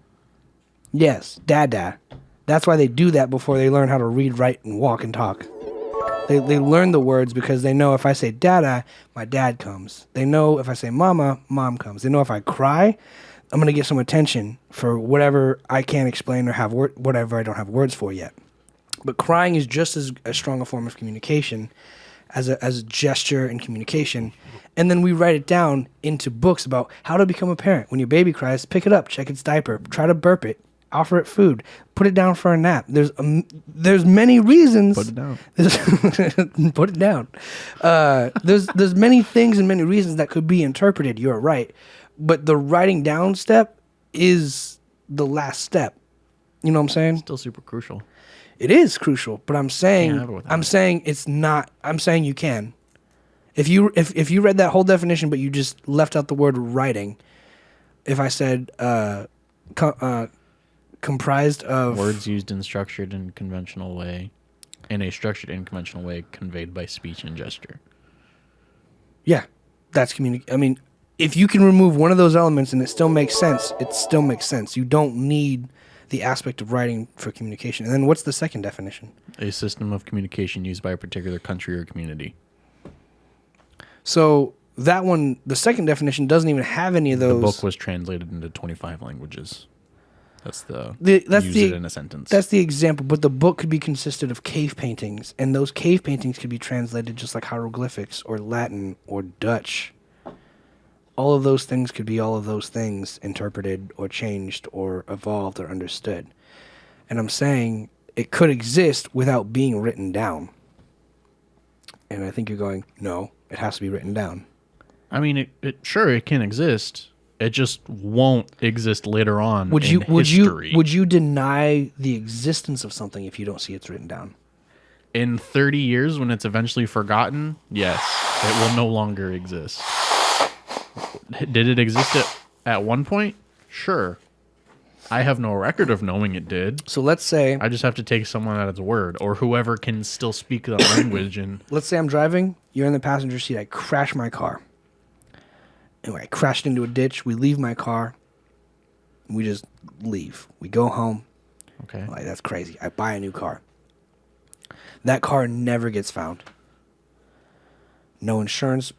Yes, dada. That's why they do that before they learn how to read, write, and walk and talk. They learn the words because they know if I say dada, my dad comes. They know if I say mama, mom comes. They know if I cry, I'm going to get some attention for whatever I can't explain or have whatever I don't have words for yet. But crying is just as strong a form of communication as a gesture and communication. And then we write it down into books about how to become a parent. When your baby cries, pick it up, check its diaper, try to burp it, offer it food, put it down for a nap. There's many reasons. Put it down. Put it down. There's many things and many reasons that could be interpreted. You're right, but the writing down step is the last step. You know what I'm saying? Still super crucial. It is crucial, but I'm saying it's not. I'm saying you can. If you read that whole definition, but you just left out the word writing, if I said comprised of words used in structured and conventional way, in a structured and conventional way conveyed by speech and gesture. Yeah, that's I mean, if you can remove one of those elements and it still makes sense, it still makes sense. You don't need the aspect of writing for communication. And then what's the second definition? A system of communication used by a particular country or community. So that one, the second definition doesn't even have any of those. The book was translated into 25 languages. That's use it in a sentence. That's the example, but the book could be consisted of cave paintings, and those cave paintings could be translated just like hieroglyphics or Latin or Dutch. All of those things could be all of those things interpreted or changed or evolved or understood. And I'm saying it could exist without being written down. And I think you're going, no, it has to be written down. I mean, it can exist. It just won't exist later on in history. Would you deny the existence of something if you don't see it's written down? In 30 years, when it's eventually forgotten, yes, it will no longer exist. Did it exist at one point? Sure. I have no record of knowing it did. So let's say I just have to take someone at its word, or whoever can still speak the language. And let's say I'm driving, you're in the passenger seat, I crash my car. And I crashed into a ditch, we leave my car, we just leave. We go home. okay, Like, that's crazy. I buy a new car. That car never gets found. No insurance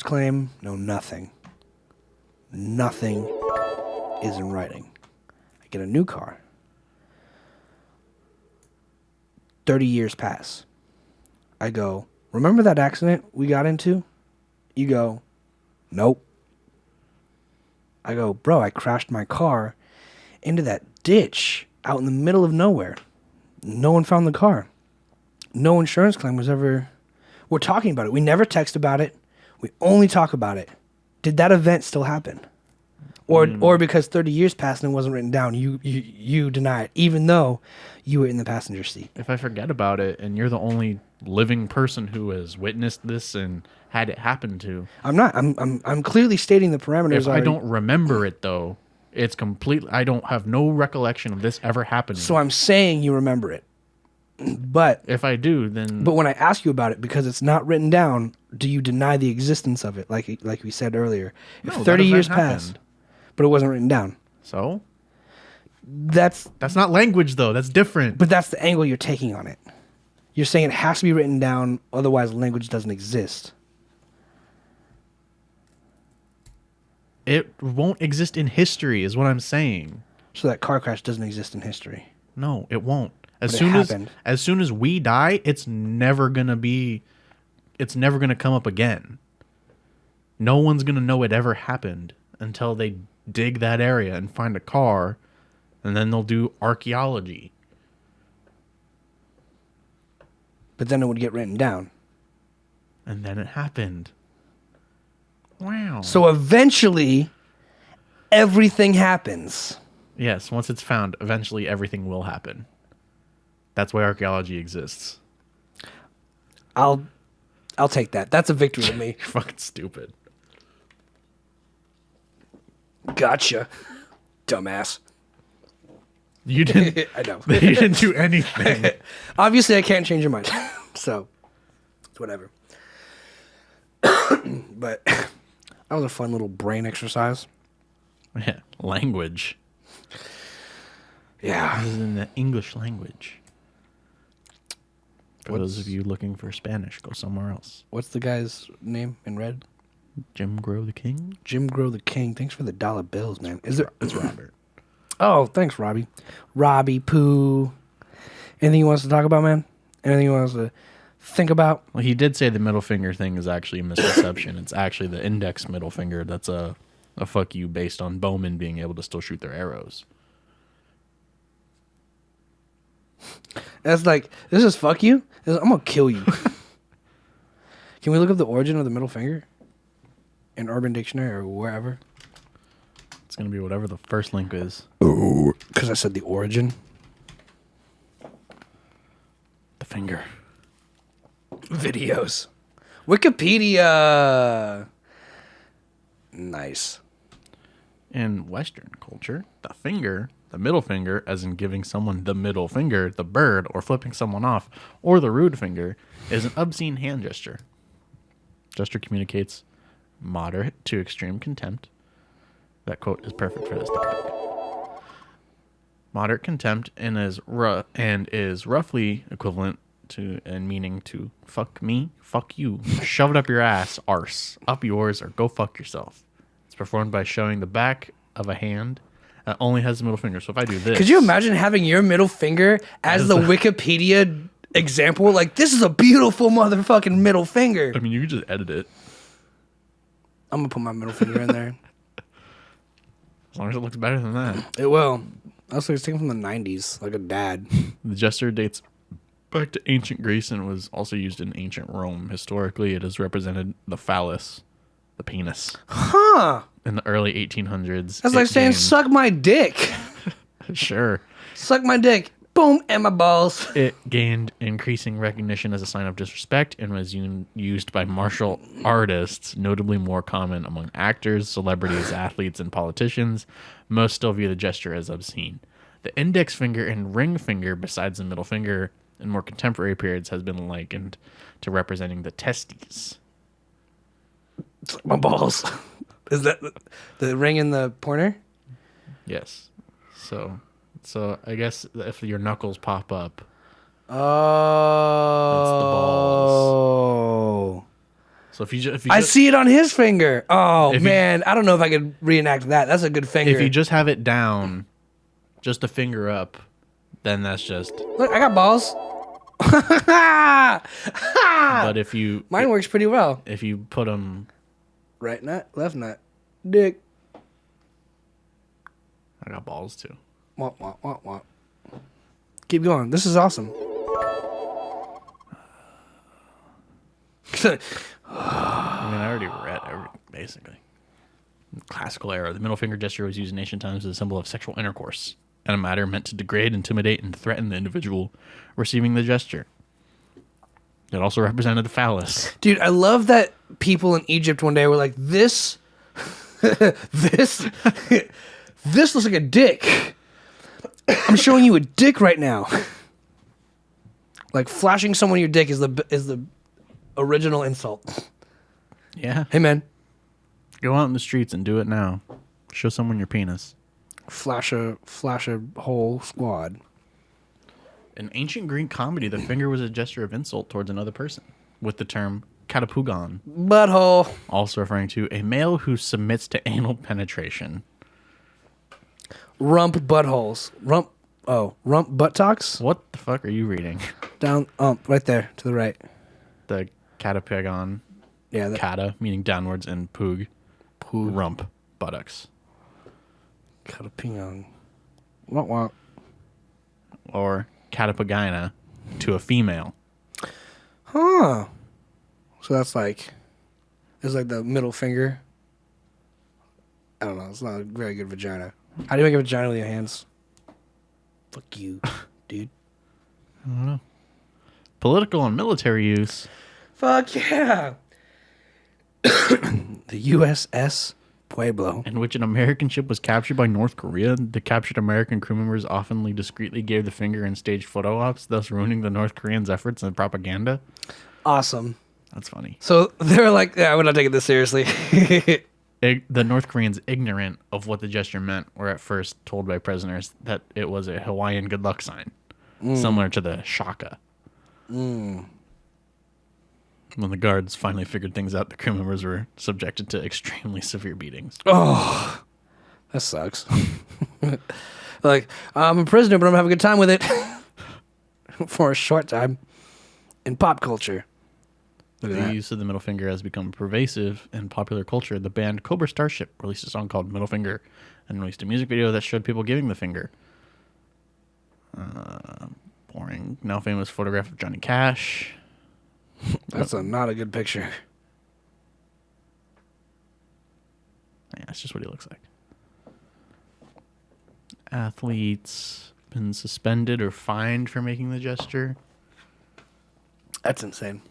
claim, no nothing. Nothing is in writing. I get a new car. 30 years pass. I go, remember that accident we got into? You go, nope. I go, bro, I crashed my car into that ditch out in the middle of nowhere. No one found the car. No insurance claim was ever... We're talking about it. We never text about it. We only talk about it. Did that event still happen? Or because 30 years passed and it wasn't written down, you deny it, even though you were in the passenger seat. if I forget about it and you're the only living person who has witnessed this and had it happen to, I'm not. I'm clearly stating the parameters. if I don't remember it though, it's completely. I don't have no recollection of this ever happening. So I'm saying you remember it. But if I do, then when I ask you about it, because it's not written down, do you deny the existence of it? Like we said earlier, if No, that 30 event years happened. passed, but it wasn't written down, So that's not language though. That's different. but that's the angle you're taking on it. You're saying it has to be written down, otherwise language doesn't exist. It won't exist in history, is what I'm saying. So that car crash doesn't exist in history. No, it won't. But it happened. As soon as we die, it's never gonna come up again. No one's gonna know it ever happened until they dig that area and find a car, and then they'll do archaeology. But then it would get written down. And then it happened. Wow. So eventually, everything happens. Yes, once it's found, eventually everything will happen. That's why archaeology exists. I'll take that. That's a victory to me. You're fucking stupid. Gotcha, dumbass. You didn't. I know. You didn't do anything. Obviously, I can't change your mind. So, it's whatever. But that was a fun little brain exercise. Yeah, language. Yeah. This is in the English language. For those of you looking for Spanish, go somewhere else. What's the guy's name in red? Jim Grow the King? Jim Grow the King. Thanks for the dollar bills, man. Is there? It's Robert. Oh, thanks, Robbie. Robbie Pooh. Anything you want us to talk about, man? Anything you want us to think about? Well, he did say the middle finger thing is actually a misconception. It's actually the index middle finger that's a fuck you based on bowmen being able to still shoot their arrows. That's like, this is fuck you? I'm going to kill you. Can we look up the origin of the middle finger? In Urban Dictionary or wherever? It's going to be whatever the first link is. Oh, because I said the origin. The finger. Videos. Wikipedia. Nice. In Western culture, the finger, the middle finger, as in giving someone the middle finger, the bird, or flipping someone off, or the rude finger, is an obscene hand gesture. Gesture communicates moderate to extreme contempt. That quote is perfect for this topic. Moderate contempt and is roughly equivalent to and meaning to fuck me, fuck you, shove it up your ass, arse, up yours, or go fuck yourself. It's performed by showing the back of a hand that only has the middle finger. So if I do this, Could you imagine having your middle finger as the Wikipedia example? Like, this is a beautiful motherfucking middle finger. I mean, you could just edit it I'm going to put my middle finger in there. as long as it looks better than that. It will. Also, it's taken from the 90s, like a dad. The gesture dates back to ancient Greece and was also used in ancient Rome. Historically, it has represented the phallus, the penis. Huh. In the early 1800s. That's like saying, suck my dick. Sure. Suck my dick. Boom, and my balls. It gained increasing recognition as a sign of disrespect and was used by martial artists, notably more common among actors, celebrities, athletes, and politicians. Most still view the gesture as obscene. The index finger and ring finger, besides the middle finger, in more contemporary periods has been likened to representing the testes. It's like my balls. Is that the ring and the pointer? Yes. So I guess if your knuckles pop up, Oh. that's the balls. So if you I just, see it on his finger. Oh, If man. I don't know if I could reenact that. That's a good finger. if you just have it down, just a finger up, then that's just. Look, I got balls. But if you Mine works pretty well. if you put them, Right nut, left nut, dick. I got balls too. Wah, wah, wah, wah. Keep going. This is awesome. I mean, I already read everything, basically. In the classical era, the middle finger gesture was used in ancient times as a symbol of sexual intercourse and a matter meant to degrade, intimidate, and threaten the individual receiving the gesture. It also represented the phallus. Dude, I love that people in Egypt one day were like, this this looks like a dick. I'm showing you a dick right now. Like flashing someone your dick is the original insult. Yeah. Hey man, Go out in the streets and do it now. Show someone your penis. flash a whole squad. In ancient Greek comedy, the finger was a gesture of insult towards another person, with the term katapugon, Butthole. also referring to a male who submits to anal penetration. Rump buttholes. Rump buttocks? What the fuck are you reading? Down right there to the right. The katapugon, Yeah, kata, meaning downwards, and pug, rump, buttocks. Katapingong. Wah. Or catapagina to a female. Huh. So that's like, it's like the middle finger. I don't know. It's not a very good vagina. How do you make a vagina with your hands? Fuck you, dude. I don't know. Political and military use. Fuck yeah. The USS Pueblo. In which an American ship was captured by North Korea, the captured American crew members oftenly discreetly gave the finger and staged photo ops, thus ruining the North Koreans' efforts and propaganda. Awesome. That's funny. So they're like, yeah, we're not taking this seriously. The North Koreans, ignorant of what the gesture meant, were at first told by prisoners that it was a Hawaiian good luck sign, similar to the shaka. When the guards finally figured things out, the crew members were subjected to extremely severe beatings. Oh, that sucks. Like, I'm a prisoner, but I'm going to have a good time with it. For a short time. In pop culture. Look at The that. use of the middle finger has become pervasive in popular culture. The band Cobra Starship released a song called Middle Finger and released a music video that showed people giving the finger. Boring. Now famous photograph of Johnny Cash. That's not a good picture. Yeah, that's just what he looks like. Athletes been suspended or fined for making the gesture. That's insane.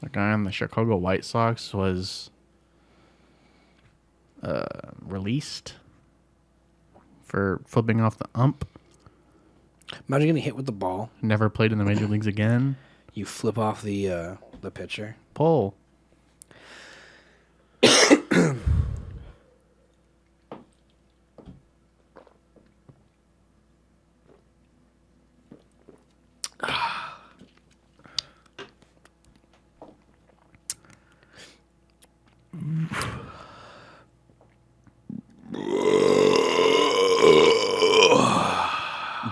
The guy on the Chicago White Sox was released for flipping off the ump. Imagine getting hit with the ball. Never played in the major leagues again. You flip off the pitcher. Pull.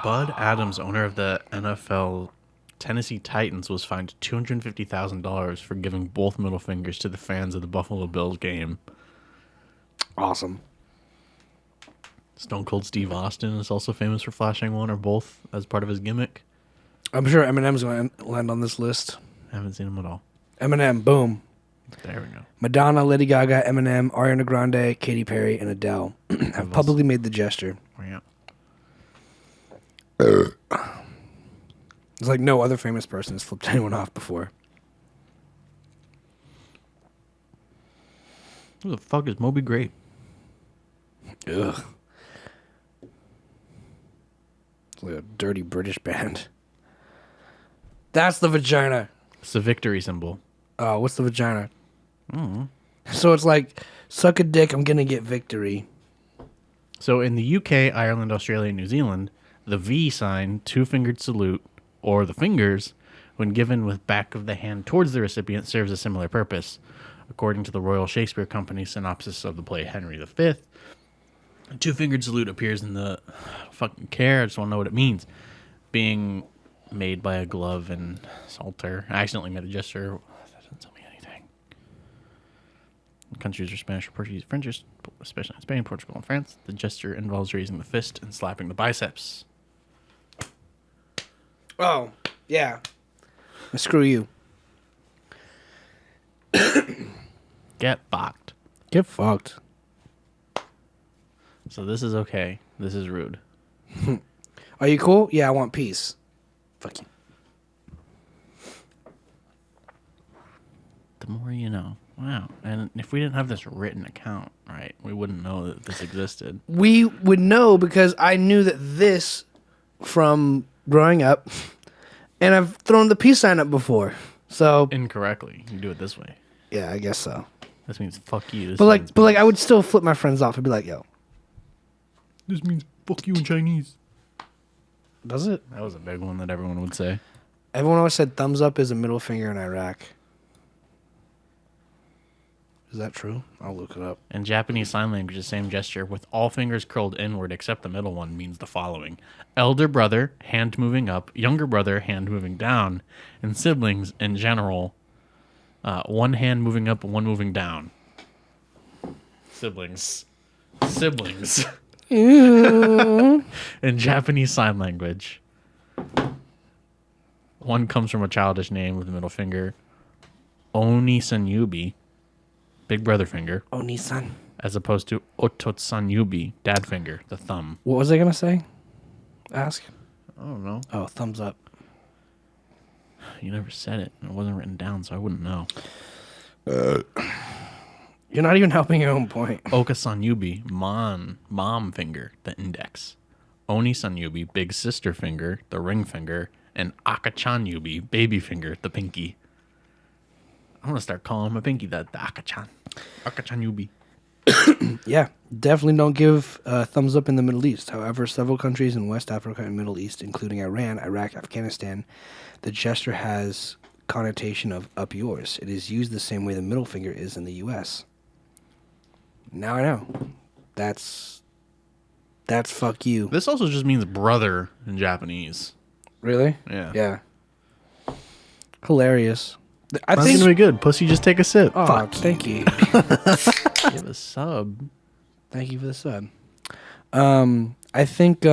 Bud Adams, owner of the NFL Tennessee Titans, was fined $250,000 for giving both middle fingers to the fans of the Buffalo Bills game. Awesome. Stone Cold Steve Austin is also famous for flashing one or both as part of his gimmick. I'm sure Eminem's going to land on this list. I haven't seen him at all. Eminem, boom. There we go. Madonna, Lady Gaga, Eminem, Ariana Grande, Katy Perry, and Adele have publicly made the gesture. Yeah. It's like no other famous person has flipped anyone off before. Who the fuck is Moby Grape? Ugh. It's like a dirty British band. That's the vagina. It's a victory symbol. Oh, what's the vagina? Mm. So it's like, suck a dick, I'm gonna get victory. So in the UK, Ireland, Australia, and New Zealand, the V sign, two-fingered salute, or the fingers, when given with back of the hand towards the recipient, serves a similar purpose. According to the Royal Shakespeare Company synopsis of the play Henry V, a two-fingered salute appears in the... I don't fucking care, I just want to know what it means. Being made by a glove and Salter. I accidentally made a gesture. That doesn't tell me anything. Countries are Spanish or Portuguese, French, especially in Spain, Portugal, and France. The gesture involves raising the fist and slapping the biceps. Oh, yeah. Screw you. Get fucked. Get fucked. So this is okay. This is rude. Are you cool? Yeah, I want peace. Fuck you. The more you know. Wow. And if we didn't have this written account, right, we wouldn't know that this existed. We would know because I knew that this from growing up, and I've thrown the peace sign up before. So Incorrectly. You do it this way. yeah, I guess so. This means fuck you. This But means like, I would still flip my friends off. I'd be like, "Yo, this means fuck you in Chinese. does it?" That was a big one that everyone would say. Everyone always said thumbs up is a middle finger in Iraq. Is that true? I'll look it up. In Japanese Sign Language, the same gesture with all fingers curled inward except the middle one means the following. Elder brother, hand moving up. Younger brother, hand moving down. And siblings, in general, one hand moving up and one moving down. Siblings. In Japanese Sign Language, one comes from a childish name with the middle finger. Oni-san Yubi, big brother finger, Oni-san. as opposed to Ototsan Yubi, dad finger, the thumb. What was I gonna say? Ask. I don't know. Oh, thumbs up. You never said it. It wasn't written down, so I wouldn't know. You're not even helping your own point. Okasan Yubi, mom finger, the index. Oni-san Yubi, big sister finger, the ring finger. And Akachan Yubi, baby finger, the pinky. I'm going to start calling my pinky the Akachan. Akachan Yubi. Yeah, definitely don't give thumbs up in the Middle East. However, several countries in West Africa and Middle East, including Iran, Iraq, Afghanistan, the gesture has connotation of up yours. It is used the same way the middle finger is in the U.S. Now I know. That's fuck you. This also just means brother in Japanese. Really? Yeah. Yeah. Hilarious. I That's think. going to be good. Pussy, just take a sip. Oh, Fuck. thank you. Give a sub. Thank you for the sub. I think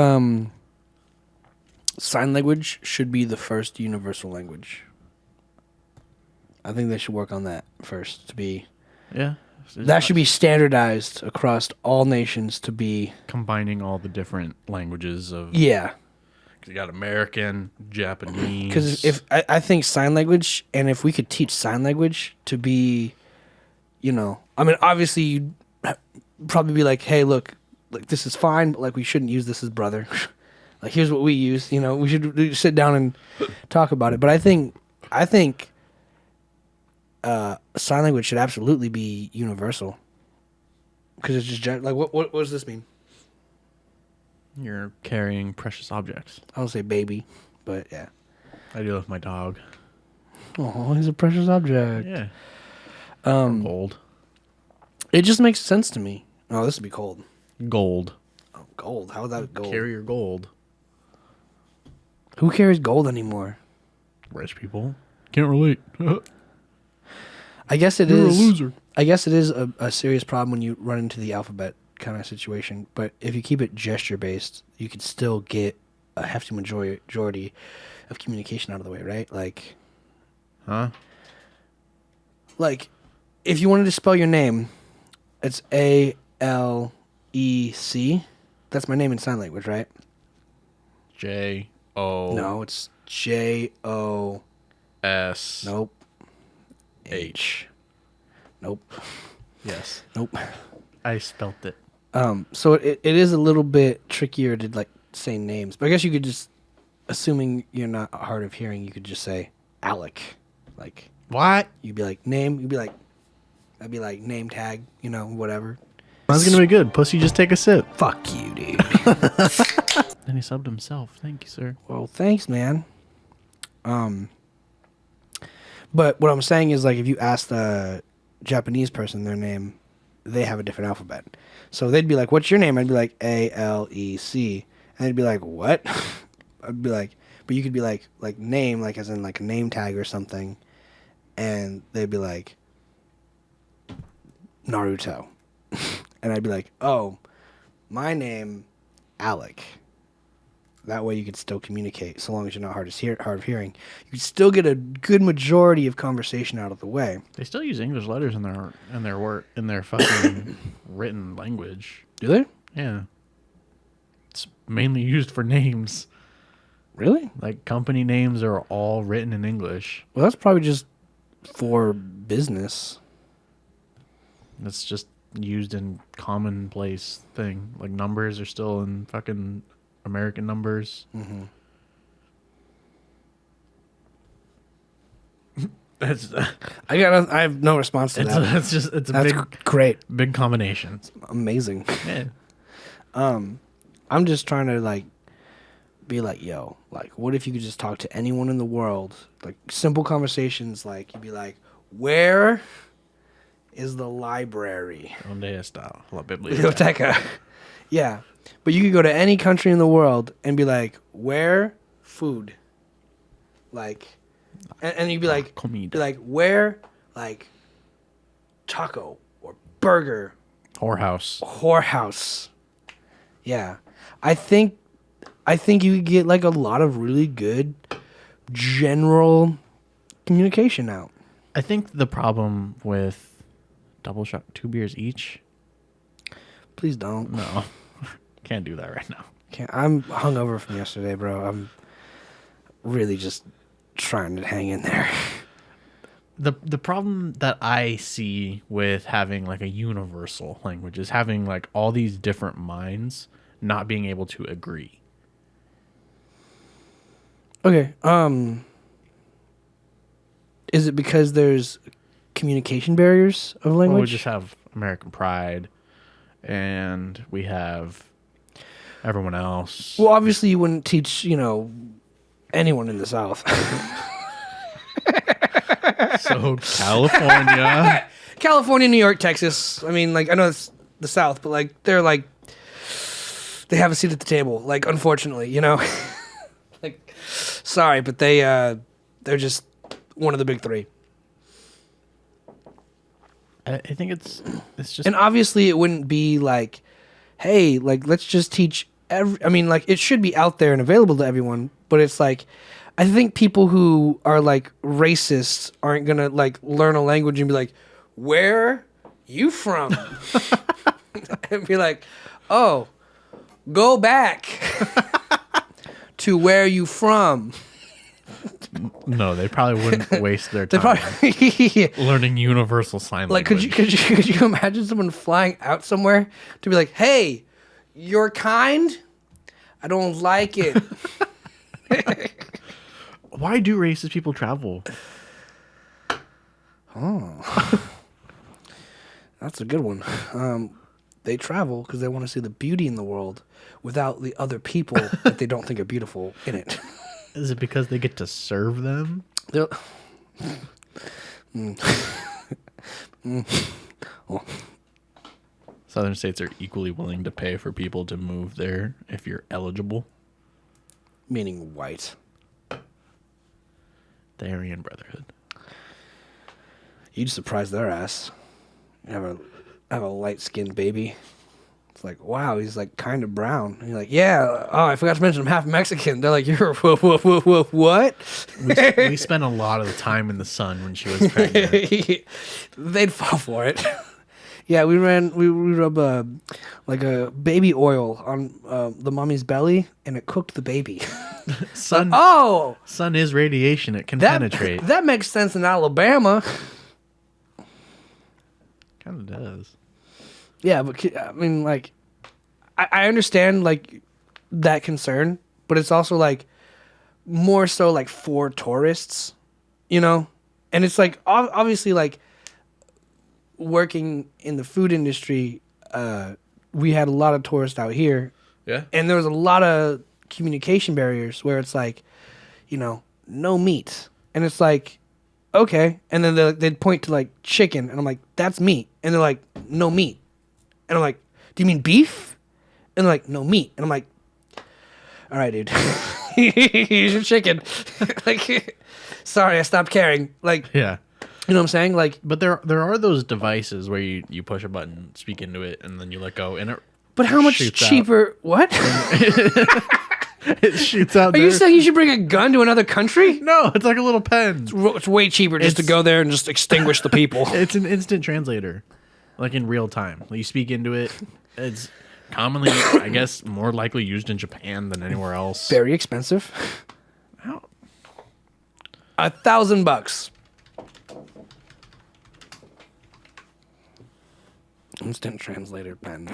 sign language should be the first universal language. I think they should work on that first to be. Yeah. That should be standardized across all nations to be. Combining all the different languages of... Yeah. You got American, Japanese. Because if I think sign language, and if we could teach sign language to be, I mean, obviously you'd probably be like, hey, look, like this is fine, but like we shouldn't use this as brother. Like here's what we use. We should sit down and talk about it. But I think sign language should absolutely be universal. Because it's just like what does this mean? You're carrying precious objects. I don't say baby, but yeah. I do with my dog. Oh, he's a precious object. Yeah. Gold. It just makes sense to me. Oh, this would be cold. Gold. Oh, gold. How would that gold? Carry your gold. Who carries gold anymore? Rich people. Can't relate. I guess it You're is. a loser. I guess it is a serious problem when you run into the alphabet kind of situation. But if you keep it gesture based, you could still get a hefty majority of communication out of the way, right? Like, Huh? Like, if you wanted to spell your name, it's ALEC. That's my name in sign language, right? J-O... No, it's J-O... S... Nope. H. Nope. Yes. Nope. I spelt it. So it is a little bit trickier to like say names, but I guess you could just, assuming you're not hard of hearing, you could just say Alec. Like, What? you'd be like name. You'd be like, I'd be like name tag. You know, whatever. That's gonna be good. Pussy, just take a sip. Fuck you, dude. And he subbed himself. Thank you, sir. Well, thanks, man. But what I'm saying is, like, if you ask the Japanese person their name, they have a different alphabet. So they'd be like, "What's your name?" I'd be like, A-L-E-C. And they'd be like, "What?" I'd be like, but you could be like name, like as in like a name tag or something. And they'd be like, Naruto. And I'd be like, "Oh, my name, Alec." That way you could still communicate, so long as you're not hard of hearing. You could still get a good majority of conversation out of the way. They still use English letters in their work in their fucking written language. Do they? Yeah. It's mainly used for names. Really? Like company names are all written in English. Well, that's probably just for business. It's just used in commonplace thing. Like numbers are still in fucking American numbers. Mm-hmm. It's I have no response to that. it's a That's great. big combination. It's amazing. Yeah. I'm just trying to like be like, yo, like, what if you could just talk to anyone in the world? Like simple conversations, like you'd be like, where is the library? Donde está la biblioteca? Biblioteca. Yeah. But you could go to any country in the world and be like, where food? Like, and you'd be like, where, like, taco or burger? Whorehouse. Yeah. I think you could get like a lot of really good general communication out. I think the problem with double shot 2 beers each. Please don't. No. Can't do that right now. I'm hungover from yesterday, bro. I'm really just trying to hang in there. The problem that I see with having like a universal language is having like all these different minds not being able to agree. Okay. Is it because there's communication barriers of language? Well, we just have American pride, and we have everyone else. Well, obviously you wouldn't teach, anyone in the South. So California, New York, Texas. I mean, like, I know it's the South, but like they're like they have a seat at the table. Like, unfortunately, like, sorry, but they're just one of the big three. I think it's just, and obviously it wouldn't be like, hey, like, let's just teach I mean, like, it should be out there and available to everyone, but it's like, I think people who are like racists aren't gonna like learn a language and be like, where you from? And be like, oh, go back to where you from. No, they probably wouldn't waste their time learning universal sign like, language. could you imagine someone flying out somewhere to be like, hey, you're kind? I don't like it. Why do racist people travel? Oh, that's a good one. They travel because they want to see the beauty in the world without the other people that they don't think are beautiful in it. Is it because they get to serve them? Southern states are equally willing to pay for people to move there if you're eligible. Meaning white. The Aryan Brotherhood. You'd surprise their ass. You have a light-skinned baby. It's like, wow, he's like kind of brown. And you're like, yeah. Oh, I forgot to mention I'm half Mexican. They're like, you're what? We spent a lot of the time in the sun when she was pregnant. They'd fall for it. Yeah, we rub like a baby oil on the mommy's belly, and it cooked the baby. Sun sun is radiation. It can penetrate. That makes sense in Alabama. Kind of does. Yeah, but I mean, like, I understand like that concern, but it's also like more so like for tourists, you know, and it's like obviously like working in the food industry, we had a lot of tourists out here. Yeah. And there was a lot of communication barriers where it's like, you know, no meat. And it's like, okay. And then they'd point to like chicken. And I'm like, that's meat. And they're like, no meat. And I'm like, do you mean beef? And they're like, no meat. And I'm like, all right, dude. Here's your chicken. Like, sorry, I stopped caring. Like, Yeah. you know what I'm saying? Like, But there are those devices where you push a button, speak into it, and then you let go, and it but how much shoots out. cheaper? What? It shoots out. Are you saying you should bring a gun to another country? No, it's like a little pen. It's way cheaper just to go there and just extinguish the people. It's an instant translator, like in real time. You speak into it. It's commonly, I guess, more likely used in Japan than anywhere else. Very expensive. How? $1,000. Instant translator pen.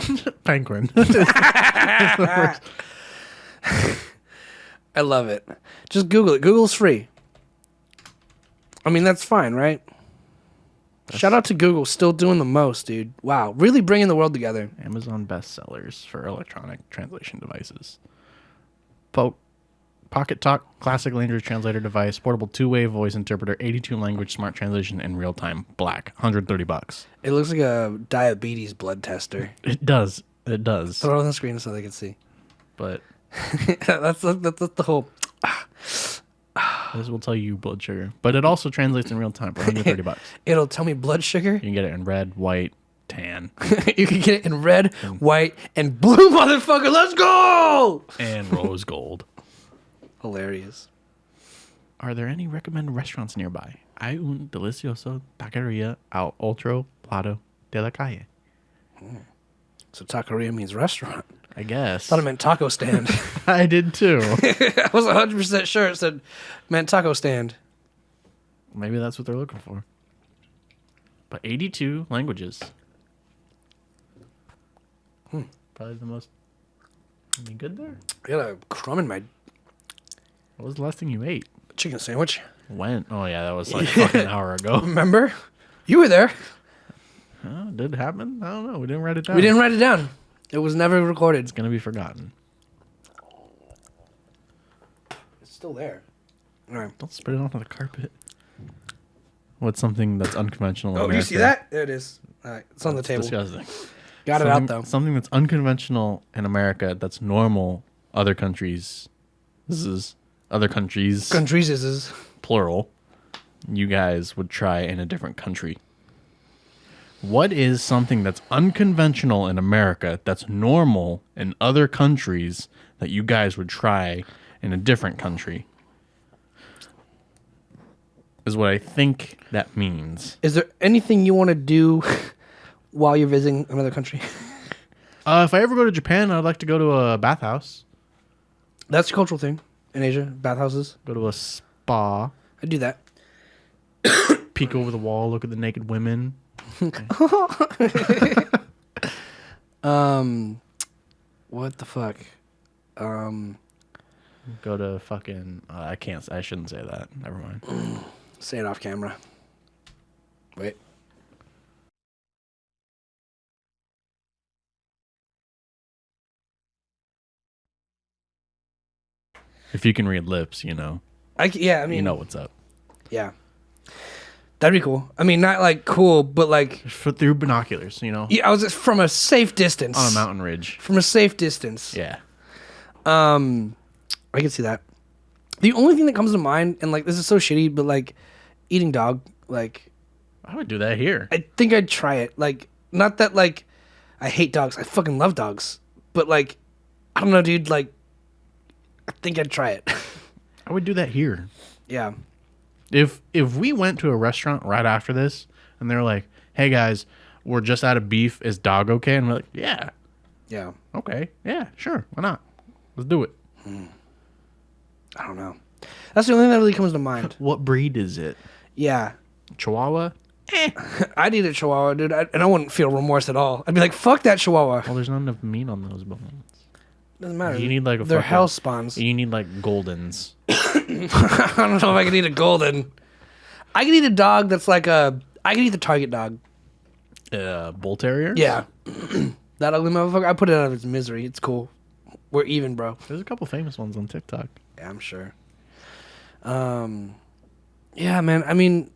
Penguin. I love it. Just Google it. Google's free. I mean, that's fine, right? Shout out to Google, still doing the most, dude. Wow, really bringing the world together. Amazon bestsellers for electronic translation devices. Pocket Talk, classic language translator device, portable two-way voice interpreter, 82 language smart translation in real time, black, $130. It looks like a diabetes blood tester. It does. It does. Throw it on the screen so they can see. But that's the whole. this will tell you blood sugar. But it also translates in real time for $130. It'll tell me blood sugar. You can get it in red, white, tan, You can get it in red, white, and blue, motherfucker. Let's go! and rose gold. Hilarious. Are there any recommended restaurants nearby? Hay un delicioso taqueria al otro lado de la calle. So taqueria means restaurant. I guess. Thought it meant taco stand. I did too. I was 100% sure it said meant taco stand. Maybe that's what they're looking for. But 82 languages. Probably the most. Any good there? I got a crumb in my What was the last thing you ate? chicken sandwich. When? Oh yeah, that was like fucking an hour ago. Remember? You were there. Did it happen? I don't know. We didn't write it down. We didn't write it down. It was never recorded. It's gonna be forgotten. It's still there. All right. Don't spread it onto the carpet. What's something that's unconventional? in Oh, you see America? that? There it is. All right. It's on the table. Disgusting. Got it out, though. Something that's unconventional in America that's normal other countries. This is other countries. Countries is. Plural. You guys would try in a different country. What is something that's unconventional in America that's normal in other countries that you guys would try in a different country? Is what I think that means. Is there anything you want to do while you're visiting another country? If I ever go to Japan, I'd like to go to a bathhouse. That's a cultural thing in Asia, bathhouses. Go to a spa. I do that. Peek over the wall, look at the naked women. What the fuck? Go to fucking... I shouldn't say that. Never mind. Say it off camera. Wait. If you can read lips, you know. I mean, You know what's up. yeah. That'd be cool. I mean, not like cool, but like... Through binoculars, you know. Yeah, I was just from a safe distance. On a mountain ridge. From a safe distance. Yeah. I can see that. The only thing that comes to mind, and like this is so shitty, but like eating dog, like I would do that here. I think I'd try it. Like, not that like I hate dogs. I fucking love dogs. But like, I don't know, dude. Like, I think I'd try it. I would do that here. Yeah. If we went to a restaurant right after this and they're like, "Hey guys, we're just out of beef. Is dog okay? And we're like, yeah, Yeah. okay, yeah, sure, why not? Let's do it. I don't know. That's the only thing that really comes to mind. What breed is it? Yeah. Chihuahua? I'd eat a Chihuahua, dude, and I wouldn't feel remorse at all. I'd be like, fuck that Chihuahua. Well, there's not enough meat on those bones. Doesn't matter. You need like a They're fucking- hell spawns. You need like Goldens. I don't know if I could eat a golden. I could eat a dog that's like a... I could eat the Target dog. Bull terrier? Yeah. That ugly motherfucker. I put it out of its misery. It's cool. We're even, bro. There's a couple famous ones on TikTok. Yeah, I'm sure. Yeah, man. I mean,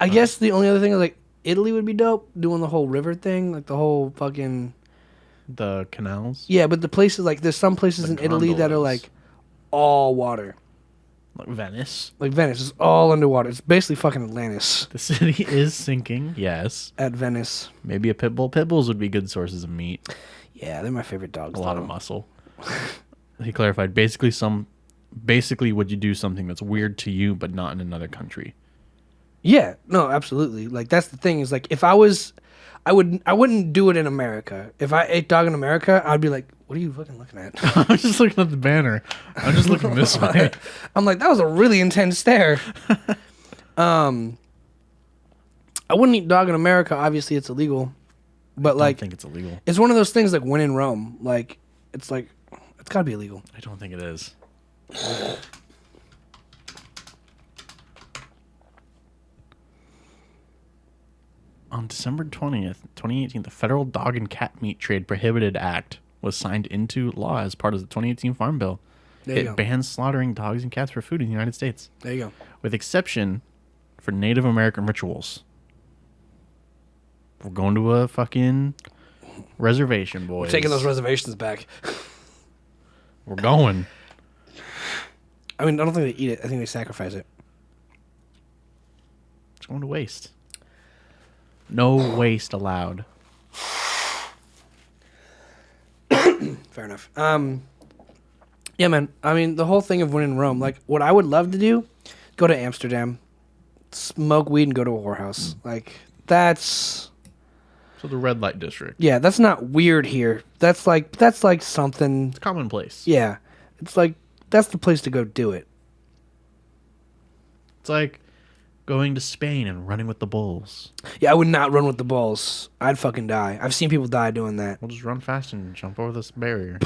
I guess the only other thing is like Italy would be dope, doing the whole river thing, like the whole fucking... The canals? Yeah, but the places, like, there's some places The in Italy that are gondolas. like all water. Like Venice. Like Venice is all underwater. It's basically fucking Atlantis The city is sinking, yes. at Venice. Maybe a pit bull. Pit bulls would be good sources of meat. Yeah, they're my favorite dogs. A lot though. of muscle. He clarified, basically would you do something that's weird to you but not in another country? Yeah, no, absolutely. Like that's the thing is like if I wouldn't do it in America. If I ate dog in America, I'd be like, what are you fucking looking at? I'm just looking at the banner. I'm just looking this way. I'm like, that was a really intense stare. I wouldn't eat dog in America. Obviously, it's illegal. But I like, don't think it's illegal. it's one of those things like when in Rome. Like, it's gotta be illegal. I don't think it is. On December 20th, 2018, the Federal Dog and Cat Meat Trade Prohibited Act was signed into law as part of the 2018 Farm Bill. There you It go. bans slaughtering dogs and cats for food in the United States, There you go. with exception for Native American rituals. We're going to a fucking reservation, boys. Taking those reservations back. We're going. I mean, I don't think they eat it. I think they sacrifice it. It's going to waste. No waste allowed. Fair enough. Yeah, man. I mean, the whole thing of when in Rome, like, what I would love to do, go to Amsterdam, smoke weed, and go to a whorehouse. Like, that's... So the red light district. Yeah, that's not weird here. That's like something... It's commonplace. Yeah. It's like, that's the place to go do it. It's like going to Spain and running with the bulls. Yeah, I would not run with the bulls. I'd fucking die. I've seen people die doing that. We'll just run fast and jump over this barrier.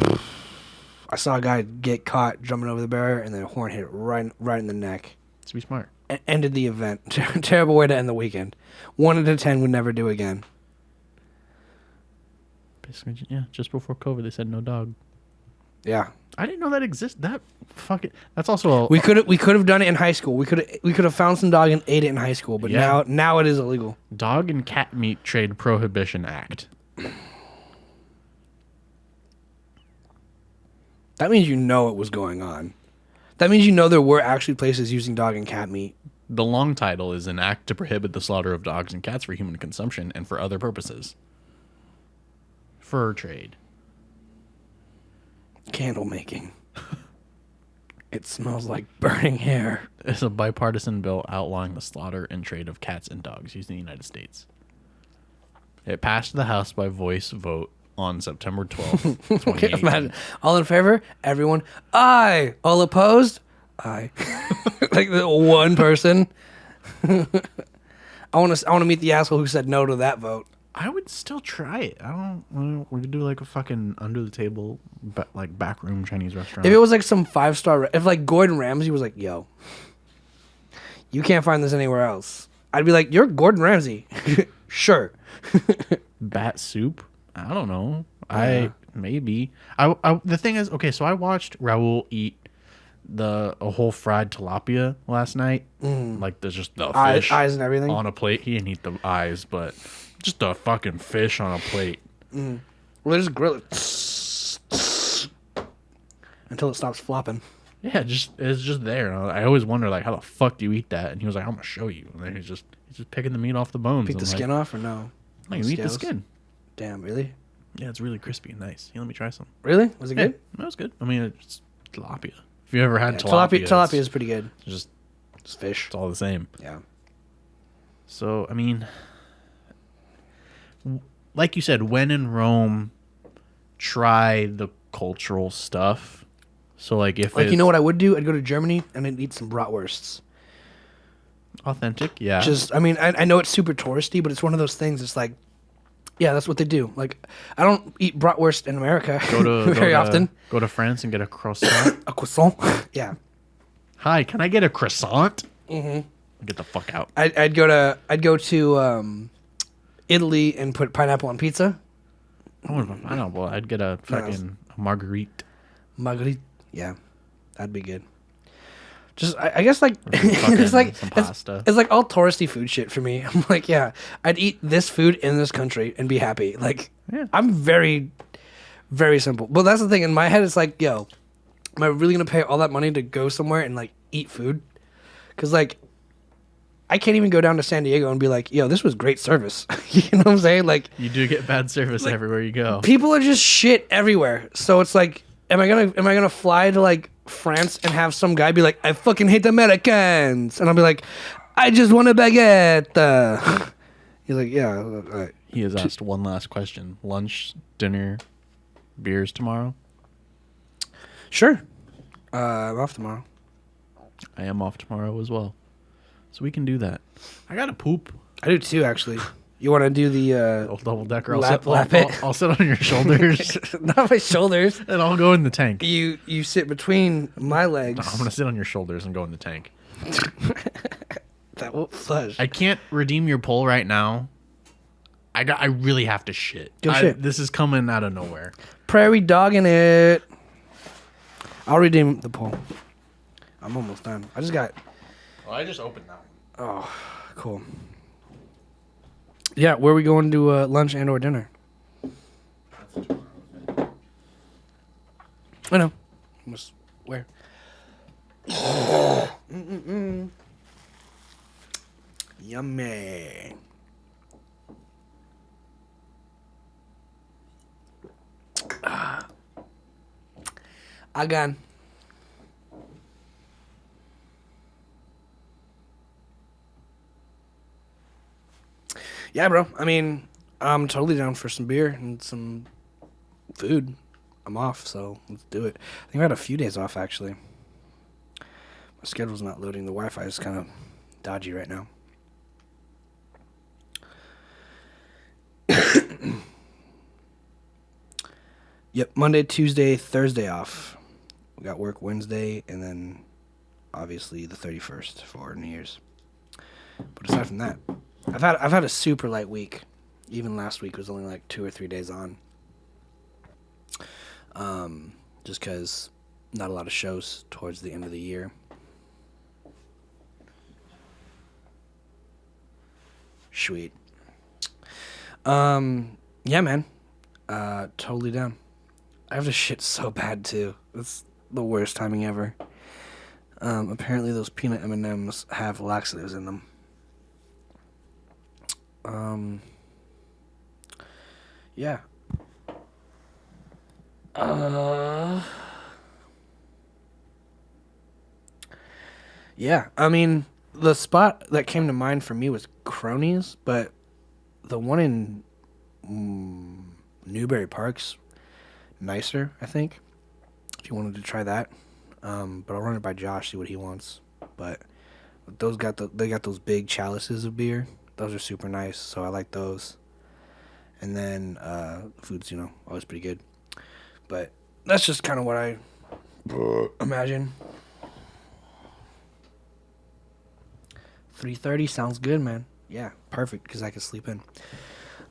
I saw a guy get caught jumping over the barrier, and then a horn hit it right in the neck. Let's be smart. Ended the event. Terrible way to end the weekend. 1 out of 10 would never do again. Basically, yeah, just before COVID, they said no dog. Yeah. I didn't know that exists. That's also a... We could have done it in high school. We could have found some dog and ate it in high school, but Yeah. now it is illegal. Dog and Cat Meat Trade Prohibition Act. That means you know it was going on. That means you know there were actually places using dog and cat meat. The long title is an act to prohibit the slaughter of dogs and cats for human consumption and for other purposes. Fur trade. Candle making. It smells like burning hair. It's a bipartisan bill outlawing the slaughter and trade of cats and dogs used in the United States. It passed the House by voice vote on September 12th, 2018. Imagine. All in favor? Everyone? Aye. All opposed? Aye. Like the one person. I want to meet the asshole who said no to that vote. I would still try it. I don't. We could do like a fucking under the table, like backroom Chinese restaurant. If it was like some 5-star, if like Gordon Ramsay was like, "Yo, you can't find this anywhere else," I'd be like, "You're Gordon Ramsay." Sure. Bat soup. I don't know. Yeah. Maybe. The thing is, okay. So I watched Raul eat a whole fried tilapia last night. Like there's just the fish Eyes and everything. on a plate. He didn't eat the eyes, but just a fucking fish on a plate. Well, they just grill it until it stops flopping. Yeah, it's just there. And I always wonder like, how the fuck do you eat that? And he was like, I'm gonna show you. And then he's just picking the meat off the bones. Pick the I'm skin like, off or no? No, you eat the Scales? skin. Damn, really? Yeah, it's really crispy and nice. Here, let me try some. Really? Was it Yeah, good? that was good. I mean, it's tilapia. If you ever had Yeah, tilapia, tilapia is pretty good. it's It's fish. all the same. Yeah. So, I mean, like you said, when in Rome, try the cultural stuff. So like if Like, it's you know what I would do? I'd go to Germany and I'd eat some bratwursts. authentic, yeah. Just, I mean, I know it's super touristy, but it's one of those things. It's like, yeah, that's what they do. Like, I don't eat bratwurst in America very often. Go to France and get a croissant. A croissant, yeah. Hi, can I get a croissant? Mm-hmm. Get the fuck out. I'd go to Italy and put pineapple on pizza. I don't know. Well, I'd get a fucking marguerite. Marguerite, yeah, that'd be good. Just, I guess, like, Fucking it's like some pasta. it's like all touristy food shit for me. I'm like, yeah, I'd eat this food in this country and be happy. Like, Yeah. I'm very, very simple. But that's the thing in my head. It's like, yo, am I really gonna pay all that money to go somewhere and like eat food? Because like, I can't even go down to San Diego and be like, yo, this was great service. You know what I'm saying? Like, You do get bad service everywhere you go. people are just shit everywhere. So it's like, am I gonna fly to like France and have some guy be like, I fucking hate the Americans, and I'll be like, I just want a baguette. He's like, yeah, all right. He has asked one last question. Lunch, dinner, beers tomorrow? Sure. I'm off tomorrow. I am off tomorrow as well. So we can do that. I gotta poop. I do too, actually. You want to do the I'll double decker. lap it? I'll sit on your shoulders not my shoulders. and I'll go in the tank. You sit between my legs. I'm gonna sit on your shoulders and go in the tank. That won't flush. I can't redeem your poll right now. I really have to shit. Go shit. This is coming out of nowhere. Prairie dogging it. I'll redeem the poll. I'm almost done. I just got. Well, I just opened that one. Oh, cool. Yeah, where are we going to lunch and or dinner? I know. Just where? Yummy. Again. Yeah, bro. I mean, I'm totally down for some beer and some food. I'm off, so let's do it. I think I had a few days off, actually. My schedule's not loading. The Wi-Fi is kind of dodgy right now. Yep, Monday, Tuesday, Thursday off. We got work Wednesday, and then obviously the 31st for New Year's. But aside from that, I've had a super light week. Even last week was only like 2 or 3 days on. Just because not a lot of shows towards the end of the year. Sweet. Yeah, man. Totally down. I have to shit so bad too. It's the worst timing ever. Apparently those peanut M&Ms have laxatives in them. Yeah. Yeah, I mean, the spot that came to mind for me was Cronies, but the one in Newberry Park's nicer, I think, if you wanted to try that. But I'll run it by Josh, see what he wants. But they got those big chalices of beer. Those are super nice, so I like those. And then food's, always pretty good. But that's just kind of what I imagine. 3:30 sounds good, man. Yeah, perfect, because I can sleep in.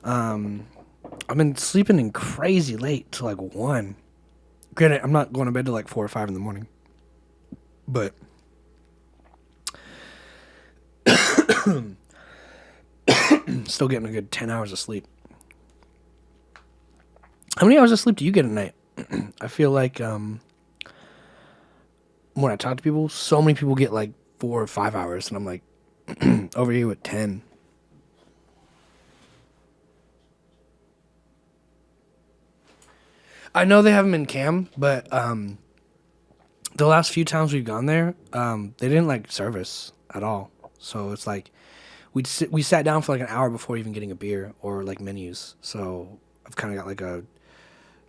I've been sleeping in crazy late till like 1. Granted, I'm not going to bed till like 4 or 5 in the morning. But still getting a good 10 hours of sleep. How many hours of sleep do you get at night? I feel like when I talk to people, so many people get like 4 or 5 hours, and I'm like over here with 10. I know they haven't been cam, but the last few times we've gone there, they didn't like service at all. So it's like we sat down for like an hour before even getting a beer or like menus. So I've kind of got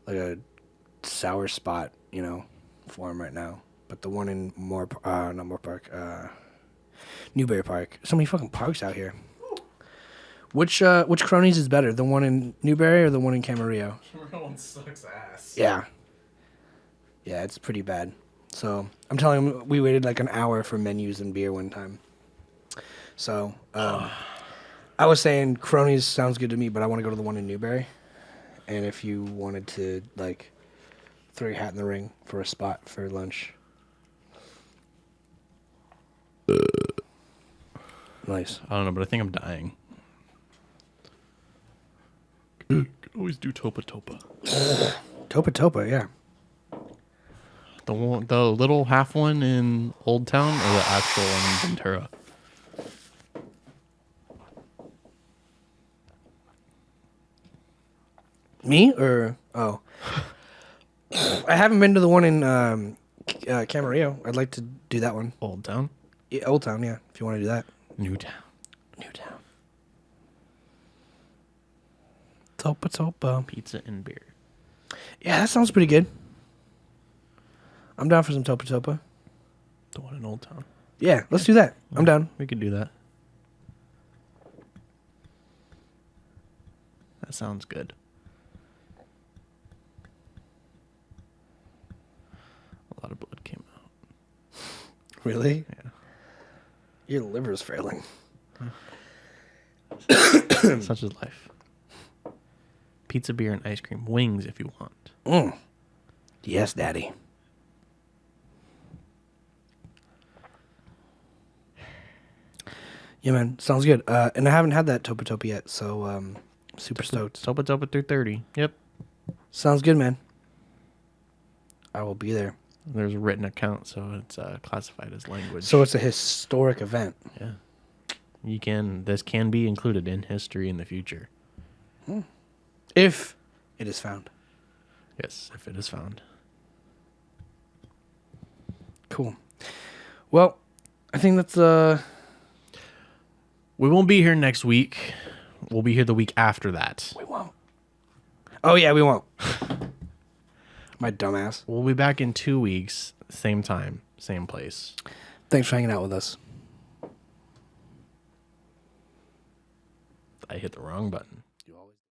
like a sour spot, for him right now. But the one in not Moore Park, Newberry Park. So many fucking parks out here. Which Cronies is better, the one in Newberry or the one in Camarillo? Camarillo one sucks ass. Yeah. Yeah, it's pretty bad. So I'm telling him we waited like an hour for menus and beer one time. So I was saying Cronies sounds good to me, but I want to go to the one in Newberry. And if you wanted to like throw your hat in the ring for a spot for lunch. Nice. I don't know, but I think I'm dying. Could always do Topa Topa. Topa, yeah. The little half one in Old Town or the actual one in Ventura? Me or oh, I haven't been to the one in Camarillo. I'd like to do that one. Old Town? Yeah, Old Town, yeah. If you want to do that. Newtown. Topa. Pizza and beer. Yeah, that sounds pretty good. I'm down for some Topa. The one in Old Town. Yeah, let's do that. I'm down. We could do that. That sounds good. A lot of blood came out. Really? Yeah. Your liver's failing. Such is life. Pizza, beer, and ice cream. Wings if you want. Yes, Daddy. Yeah, man. Sounds good. And I haven't had that Topa yet, so super stoked. Topa 330. Yep. Sounds good, man. I will be there. There's a written account, so it's classified as language. So it's a historic event. Yeah. This can be included in history in the future. If it is found. Yes, if it is found. Cool. Well, I think that's We won't be here next week. We'll be here the week after that. we won't. Oh yeah, we won't. My dumbass. We'll be back in 2 weeks, same time, same place. Thanks for hanging out with us. I hit the wrong button.